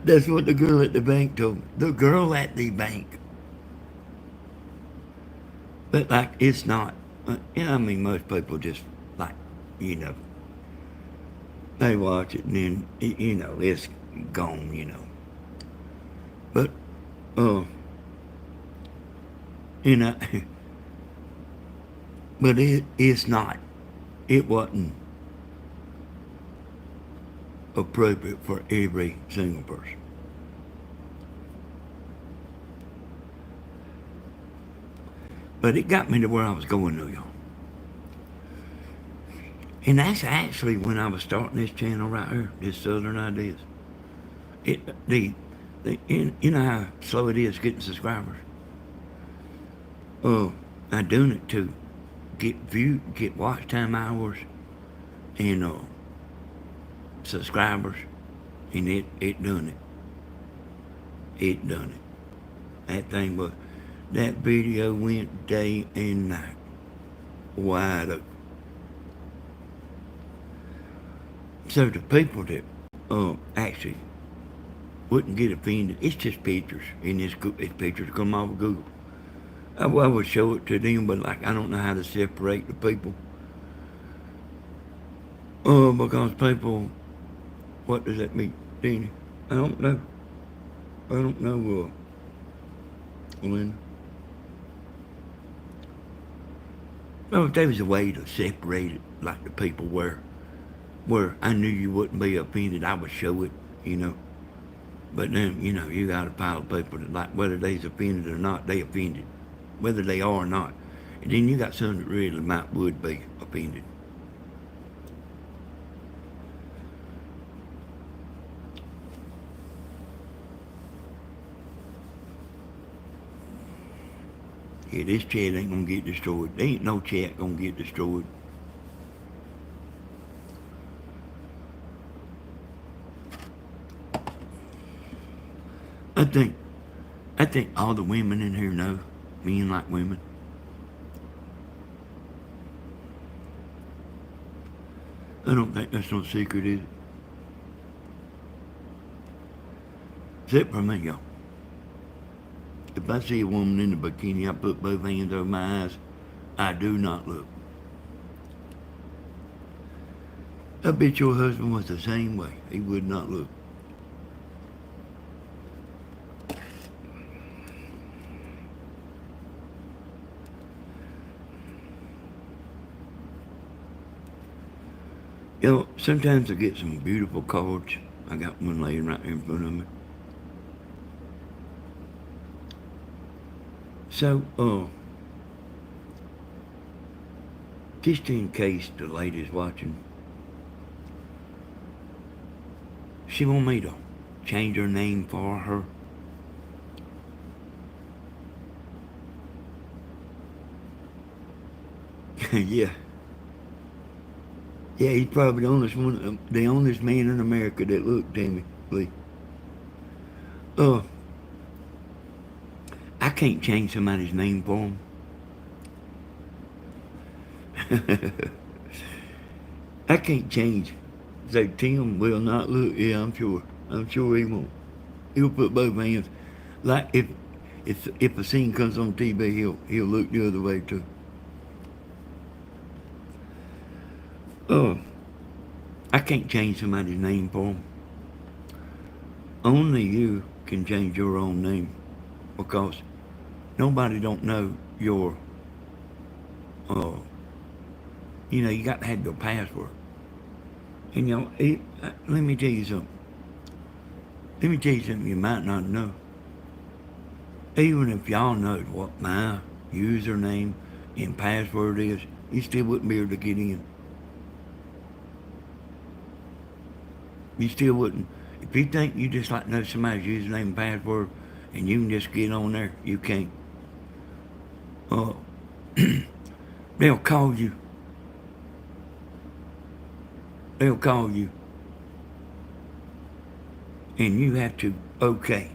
That's what the girl at the bank told me. The girl at the bank. But, like, it's not. I mean, most people just, like, you know, they watch it and then, it's gone. But, uh, you know, but it's not. It wasn't appropriate for every single person. But it got me to where I was going though, y'all. And that's actually when I was starting this channel right here, this Southern Ideas. It you know how slow it is getting subscribers. I'm doing it to get watch time hours, and subscribers, and it done it. It done it. That video went day and night, wide open. So the people that actually wouldn't get offended, it's just pictures, and it's pictures come off of Google. I would show it to them, but like I don't know how to separate the people. Because people, what does that mean, Danny? I don't know. I don't know, Linda. No, if there was a way to separate it, like the people where I knew you wouldn't be offended, I would show it. But then, you got a pile of people that, like, whether they's offended or not, they offended. Whether they are or not. And then you got some that really would be offended. Yeah, this chat ain't gonna get destroyed. There ain't no chat gonna get destroyed. I think all the women in here know men like women. I don't think that's no secret, is it? Except for me, y'all. If I see a woman in a bikini, I put both hands over my eyes. I do not look. I bet your husband was the same way. He would not look. Sometimes I get some beautiful cards. I got one laying right here in front of me. So, just in case the lady's watching, she want me to change her name for her. Yeah. Yeah, he's probably the only man in America that looked, Tammy Lee. I can't change somebody's name for him. I can't change. Say Tim will not look. Yeah, I'm sure. I'm sure he won't. He'll put both hands. Like if a scene comes on TV, he'll look the other way too. I can't change somebody's name for them. Only you can change your own name, because nobody don't know your, you got to have your password. And let me tell you something. Let me tell you something you might not know. Even if y'all know what my username and password is, you still wouldn't be able to get in. You still wouldn't. If you think you just like know somebody's username and password, and you can just get on there. You can't. Uh, they'll call you. They'll call you, and you have to okay.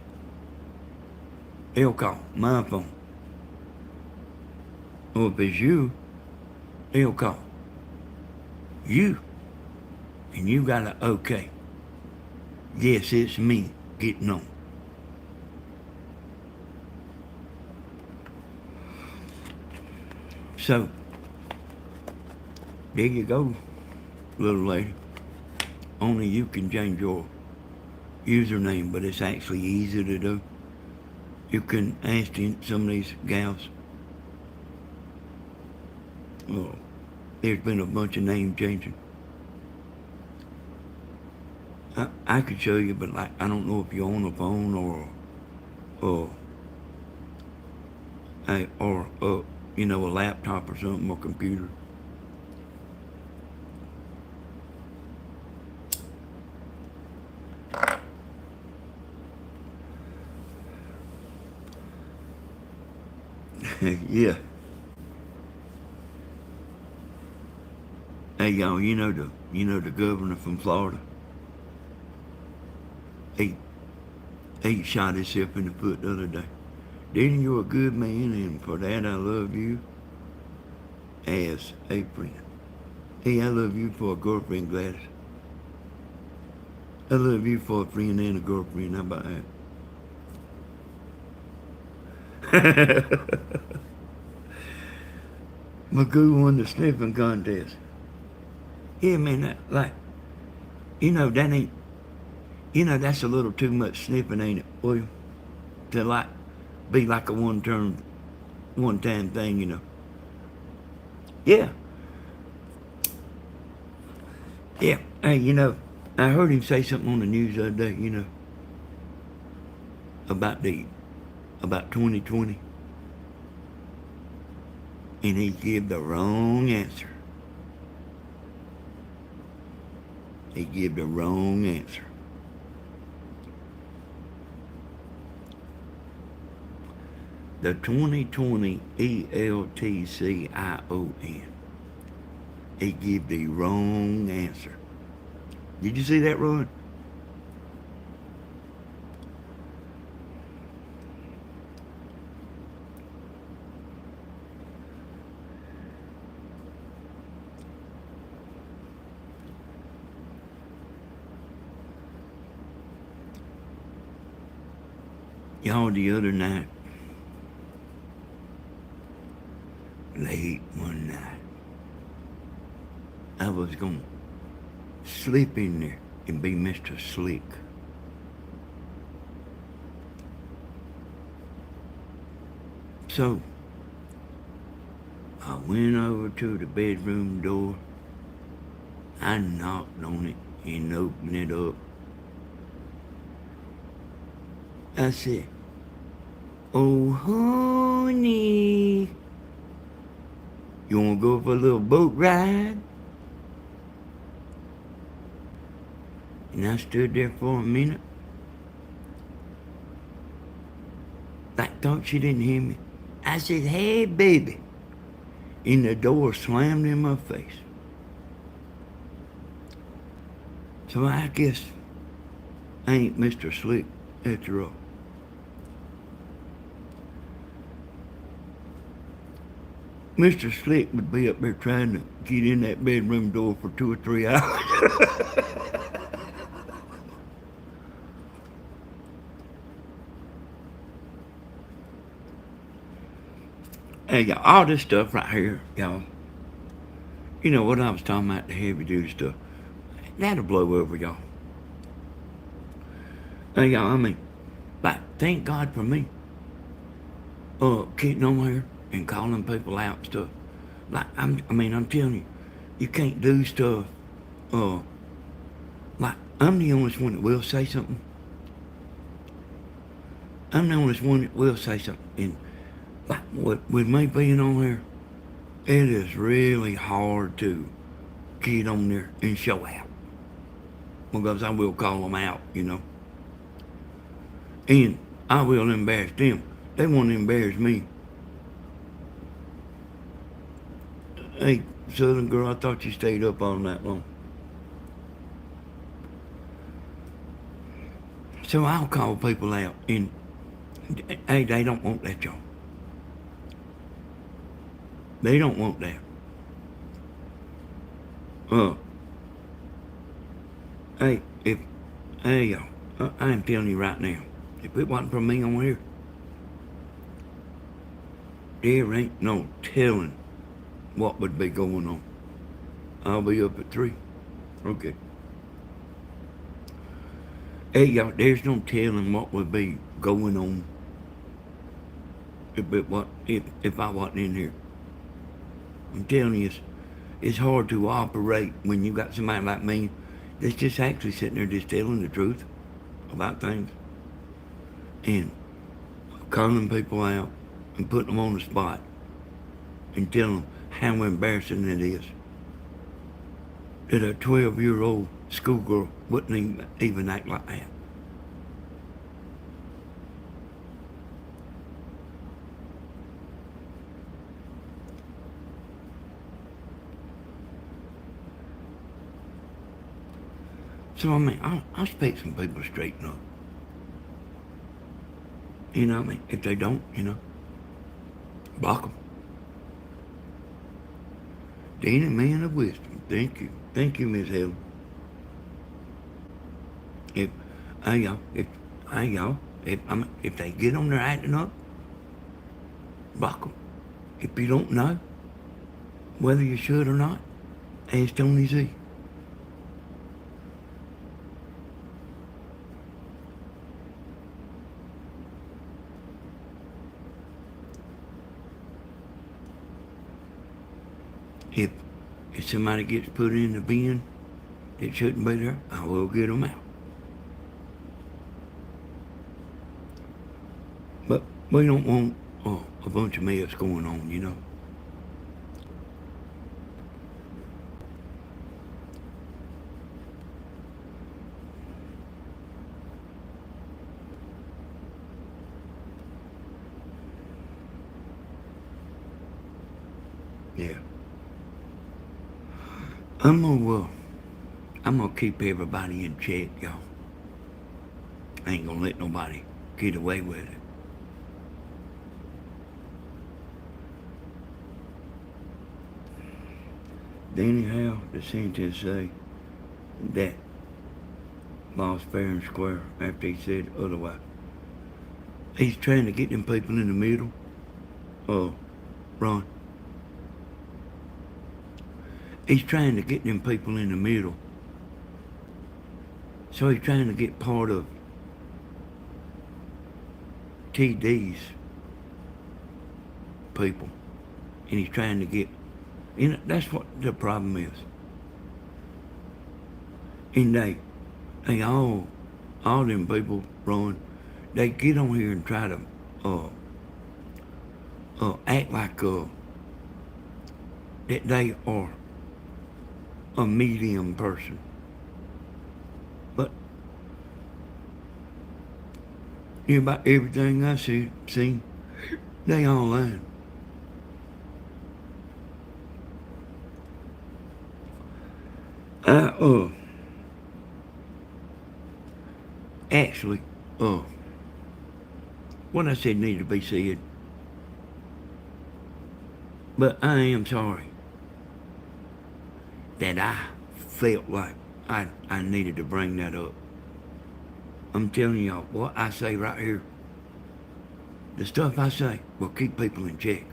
They'll call my phone. Or if it's you, they'll call you, and you gotta okay. Yes, it's me getting on. So, there you go, little lady. Only you can change your username, but it's actually easy to do. You can ask some of these gals. Oh, there's been a bunch of name changing. I could show you, but like I don't know if you're on a phone or a laptop or something or computer. Yeah. Hey y'all, you know the governor from Florida. He he shot himself in the foot the other day. Daddy, you're a good man, and for that I love you as a friend. Hey, I love you for a girlfriend, Gladys. I love you for a friend and a girlfriend. How about that? Magoo won the sniffing contest. Yeah, man, that ain't, that's a little too much sniffing, ain't it, William? To be like a one-time thing. Yeah, yeah. Hey, I heard him say something on the news the other day, about 2020, and he gave the wrong answer. He gave the wrong answer. The 2020 ELTCION. He gave the wrong answer. Did you see that, Ron? Y'all, the other night, late one night, I was going to sleep in there and be Mr. Slick. So, I went over to the bedroom door. I knocked on it and opened it up. I said, "Oh, honey, you want to go for a little boat ride?" And I stood there for a minute. Like, thought she didn't hear me. I said, "Hey, baby." And the door slammed in my face. So I guess I ain't Mr. Slick after all. Mr. Slick would be up there trying to get in that bedroom door for 2 or 3 hours. Hey, y'all, all this stuff right here, y'all. You know what I was talking about, the heavy duty stuff. That'll blow over, y'all. Hey, y'all, thank God for me. Getting on here and calling people out and stuff. I'm telling you, you can't do stuff. I'm the only one that will say something. I'm the only one that will say something. And with me being on here, it is really hard to get on there and show out. Because I will call them out. And I will embarrass them. They won't embarrass me. Hey, Southern girl, I thought you stayed up all night long. So I'll call people out, and hey, they don't want that, y'all. They don't want that. Uh, hey, hey, y'all, I am telling you right now, if it wasn't for me on here, there ain't no telling what would be going on. I'll be up at 3. Okay. Hey, y'all, there's no telling what would be going on if I wasn't in here. I'm telling you, it's hard to operate when you got somebody like me that's just actually sitting there just telling the truth about things and calling people out and putting them on the spot and telling them how embarrassing it is that a 12-year-old schoolgirl wouldn't even act like that. So, I mean, I expect some people to straighten up. You know what I mean? If they don't, block them. Danny, man of wisdom. Thank you. Thank you, Miss Helen. If, if they get on there acting up, block them. If you don't know whether you should or not, ask Tony Z. If somebody gets put in the bin that shouldn't be there, I will get them out. But we don't want a bunch of mess going on, Yeah. I'm gonna keep everybody in check, y'all. I ain't gonna let nobody get away with it. Danny Howe, the scientist, say that lost fair and square after he said otherwise. He's trying to get them people in the middle. Ron. He's trying to get them people in the middle. So he's trying to get part of TD's people. And he's trying to get, that's what the problem is. And they all them people, Ron, they get on here and try to act like that they are a medium person. But about everything I seen, they all lying. Actually, what I said needed to be said. But I am sorry that I felt like I needed to bring that up. I'm telling y'all, what I say right here, the stuff I say will keep people in check.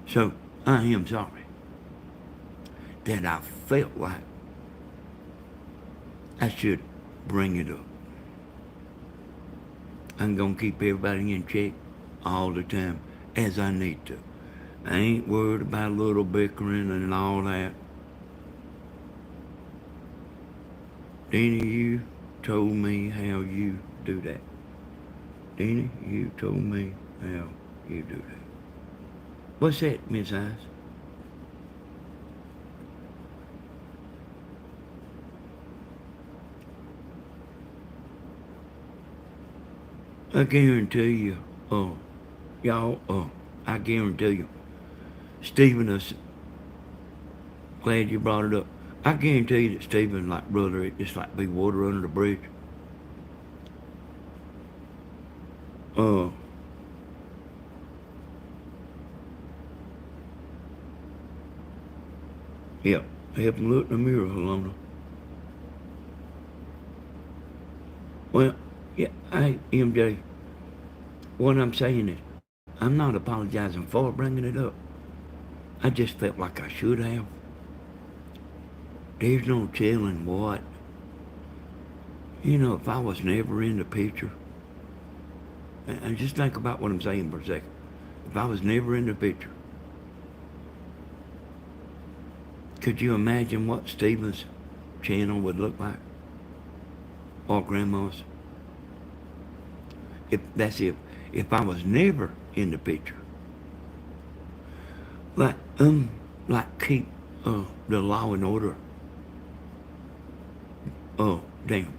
So, I am sorry that I felt like I should bring it up. I'm gonna keep everybody in check all the time as I need to. I ain't worried about a little bickering and all that. Danny, you told me how you do that. Danny, you told me how you do that. What's that, Miss Eyes? I guarantee you, y'all, I guarantee you, Stephen, glad you brought it up. I guarantee you that Stephen, like brother, it just like be water under the bridge. Uh, yeah, help him look in the mirror, Alona. Well, yeah, hey, MJ, what I'm saying is, I'm not apologizing for bringing it up. I just felt like I should have. There's no telling what. If I was never in the picture, and just think about what I'm saying for a second. If I was never in the picture, could you imagine what Stephen's channel would look like? Or Grandma's? If I was never in the picture. Like, keep, the law and order. Oh, damn.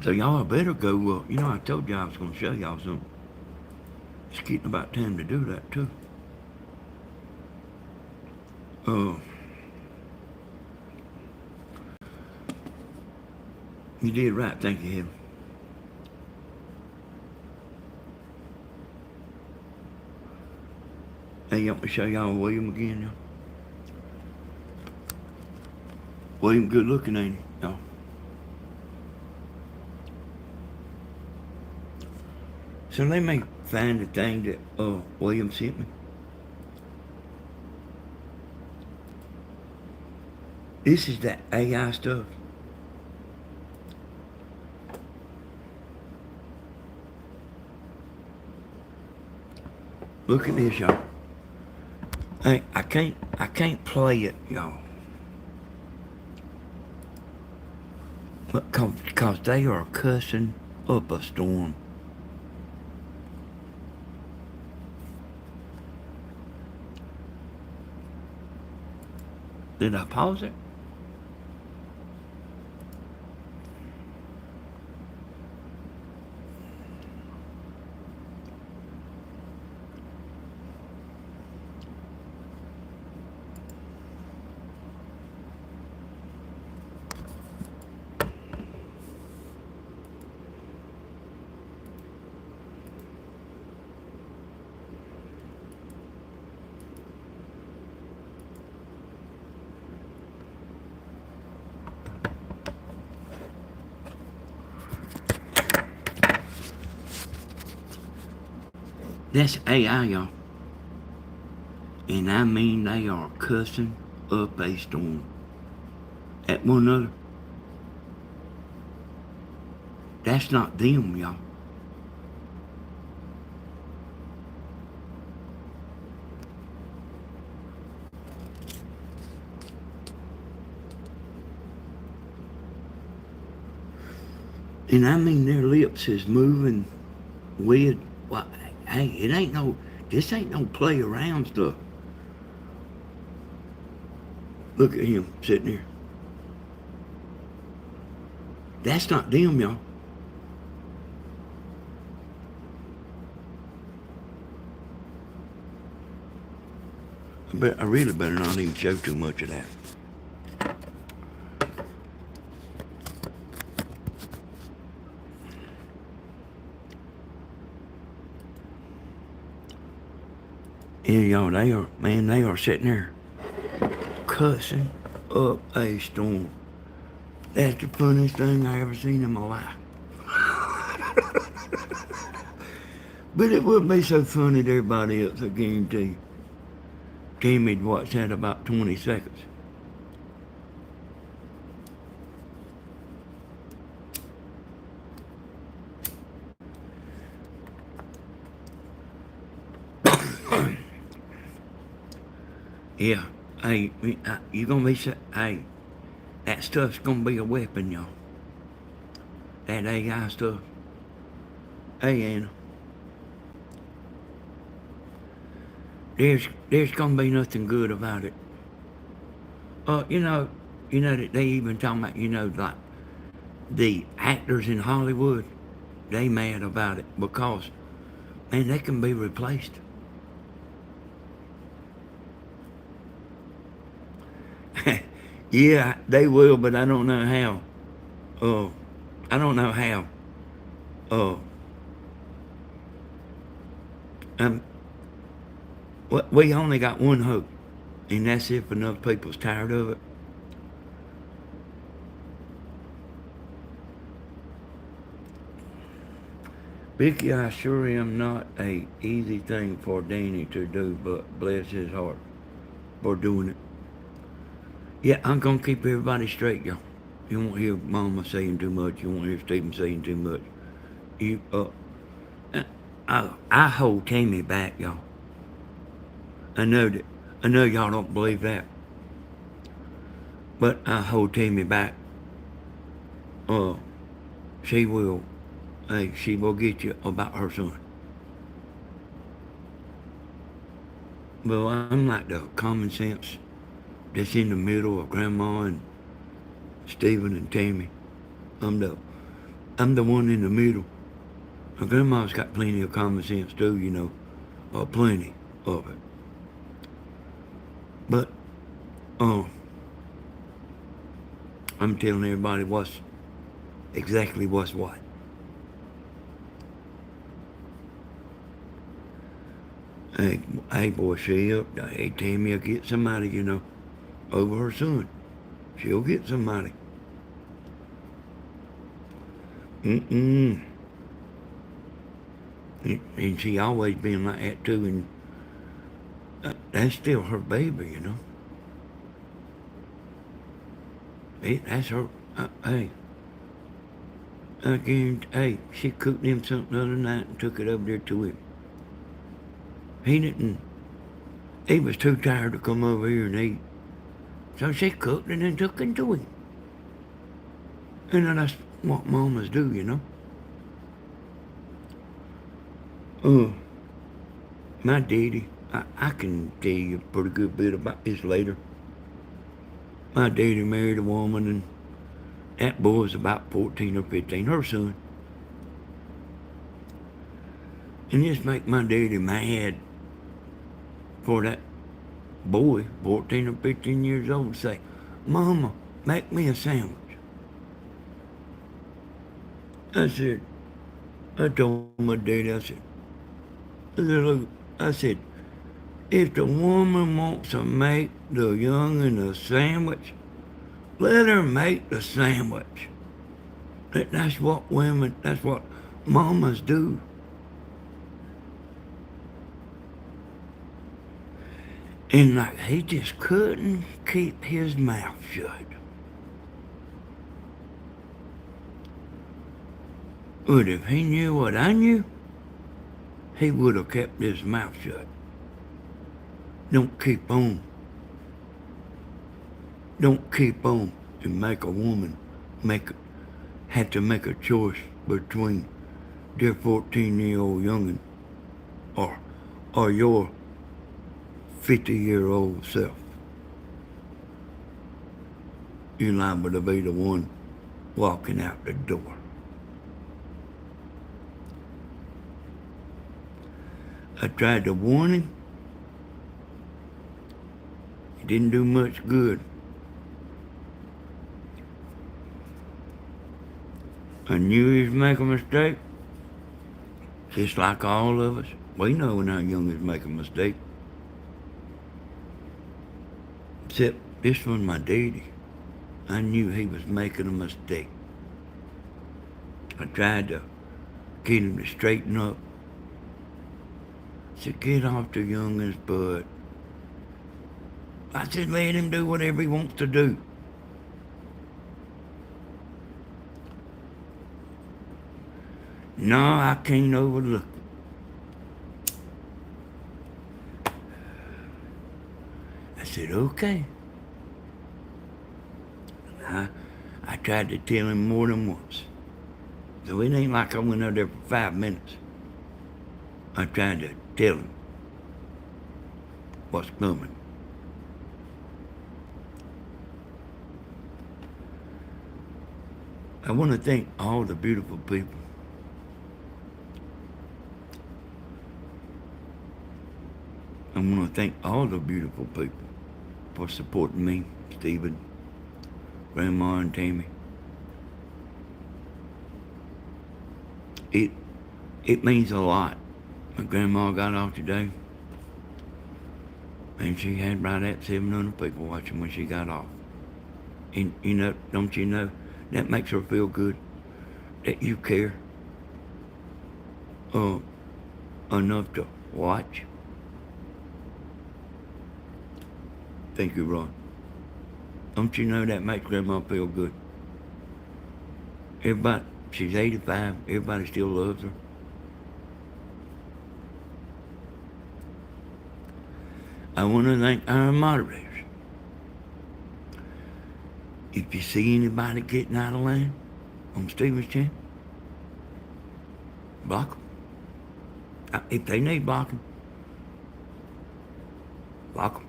So y'all better go, I told y'all I was going to show y'all something. It's getting about time to do that, too. You did right, thank you, Heaven. Hey, you want me to show y'all William again, y'all? William good looking, ain't he, y'all? So let me find the thing that William sent me. This is that AI stuff. Look at this, y'all. I can't play it, y'all. Because they are cussing up a storm. Did I pause it? That's AI, y'all. And I mean they are cussing up a storm at one another. That's not them, y'all. And I mean their lips is moving weird. Well, hey, this ain't no play around stuff. Look at him sitting there. That's not them, y'all. But I really better not even show too much of that. Yeah, y'all, they are sitting there cussing up a storm. That's the funniest thing I ever seen in my life. But it wouldn't be so funny to everybody else, I guarantee you. Tammy'd watch that about 20 seconds. Yeah, hey, you gonna be, hey, that stuff's gonna be a weapon, y'all. That AI stuff. Hey, Anna, there's gonna be nothing good about it. You know, that they even talking about, like the actors in Hollywood, they mad about it because, man, they can be replaced. Yeah, they will, but I don't know how. Uh, I don't know how. Uh, um, we only got one hope, and that's if enough people's tired of it. Vicky, I sure am not a easy thing for Danny to do, but bless his heart for doing it. Yeah, I'm gonna keep everybody straight, y'all. You won't hear Mama saying too much. You won't hear Stephen saying too much. You, I hold Tammy back, y'all. I know that. I know y'all don't believe that, but I hold Tammy back. Uh, she will. Hey, she will get you about her son. Well, I'm like the common sense that's in the middle of Grandma and Stephen and Tammy. I'm the I'm the one in the middle. My grandma's got plenty of common sense too, plenty of it. But uh, I'm telling everybody what's exactly what's what. Hey, hey, boy, hey, Tammy will get somebody, over her son. She'll get somebody. Mm-mm. And she always been like that too, and that's still her baby. That's her. Hey, again, hey, she cooked him something the other night and took it over there to him. He didn't. He was too tired to come over here and eat, so she cooked it and took it to him. And that's what mamas do. Oh, my daddy. I can tell you a pretty good bit about this later. My daddy married a woman, and that boy was about 14 or 15, her son. And this make my daddy mad for that boy, 14 or 15 years old, to say, Mama, make me a sandwich. I said, I told my daddy, I said, if the woman wants to make the youngin' a sandwich, let her make the sandwich. That's what mamas do. And like he just couldn't keep his mouth shut. But if he knew what I knew, he would have kept his mouth shut. Don't keep on. Don't keep on and make a woman have to make a choice between their 14-year-old youngin' or your 50-year-old self. You're liable to be the one walking out the door. I tried to warn him. It didn't do much good. I knew he was making a mistake. Just like all of us. We know when our youngins make a mistake. Except this one, my daddy. I knew he was making a mistake. I tried to get him to straighten up. I said, get off the youngin's butt. I said, let him do whatever he wants to do. No, I can't overlook it. I said, okay. I tried to tell him more than once. So it ain't like I went out there for 5 minutes. I'm trying to tell him what's coming. I want to thank all the beautiful people. I want to thank all the beautiful people for supporting me, Stephen, Grandma, and Tammy. It means a lot. My grandma got off today, and she had right at 700 people watching when she got off. And you know, don't you know, that makes her feel good that you care enough to watch. Thank you, Ron. Don't you know that makes Grandma feel good? Everybody, she's 85, everybody still loves her. I want to thank our moderators. If you see anybody getting out of line on Stephen's channel, block them. If they need blocking, block them.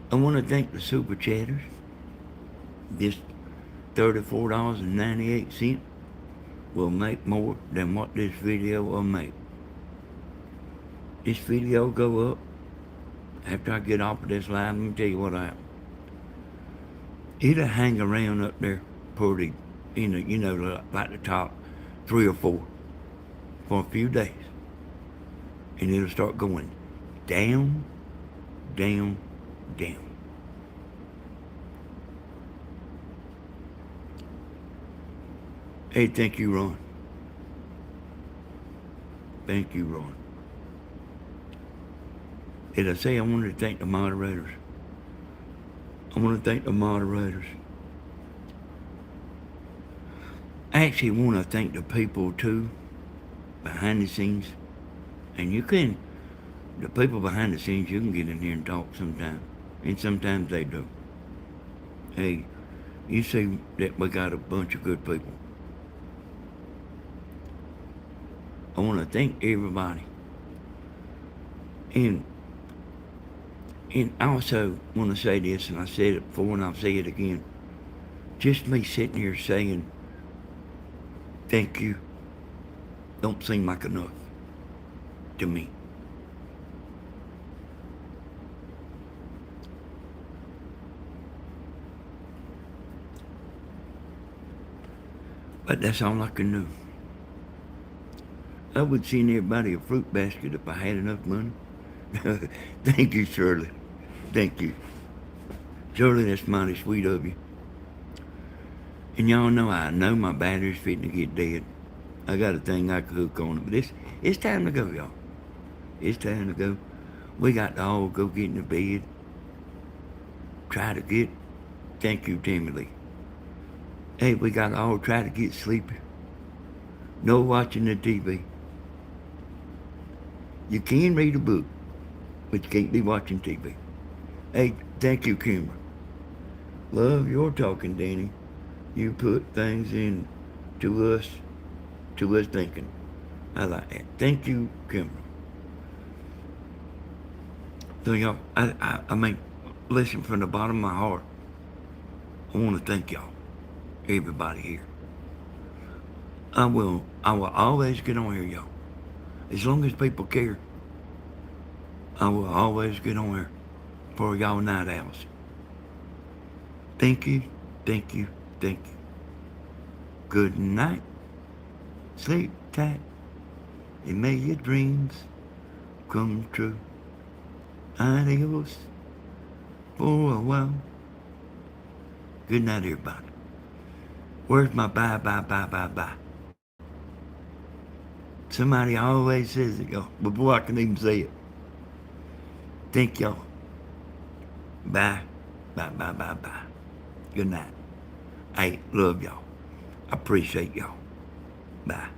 I want to thank the super chatters. This $34.98 will make more than what this video will make. This video will go up after I get off of this live. Let me tell you what happened. It'll hang around up there pretty, you know, like the top 3 or 4 for a few days. And it'll start going down, down, down. Hey, thank you, Ron. Thank you, Ron. Did I say I wanted to thank the moderators? I want to thank the moderators. I actually want to thank the people, too, behind the scenes. And you can, the people behind the scenes, you can get in here and talk sometimes. And sometimes they do. Hey, you see that we got a bunch of good people. I want to thank everybody. And I also want to say this, and I said it before and I'll say it again. Just me sitting here saying thank you don't seem like enough to me. But that's all I can do. I would send everybody a fruit basket if I had enough money. Thank you, Shirley. Thank you. Shirley, that's mighty sweet of you. And y'all know I know my battery's fitting to get dead. I got a thing I could hook on it. But it's time to go, y'all. It's time to go. We got to all go get in the bed. Try to get, thank you, Tammy Lee. Hey, we got to all try to get sleepy. No watching the TV. You can read a book, but you can't be watching TV. Hey, thank you, Kimber. Love your talking, Danny. You put things in to us thinking. I like that. Thank you, Kimber. So y'all, I mean, listen, from the bottom of my heart, I want to thank y'all, everybody here. I will always get on here, y'all. As long as people care, I will always get on here for y'all night owls. Thank you, thank you, thank you. Good night. Sleep tight. And may your dreams come true. Adios for a while. Good night, everybody. Where's my bye, bye, bye, bye, bye? Somebody always says it, y'all, before I can even say it. Thank y'all. Bye, bye, bye, bye, bye. Good night. I love y'all. Appreciate y'all. Bye.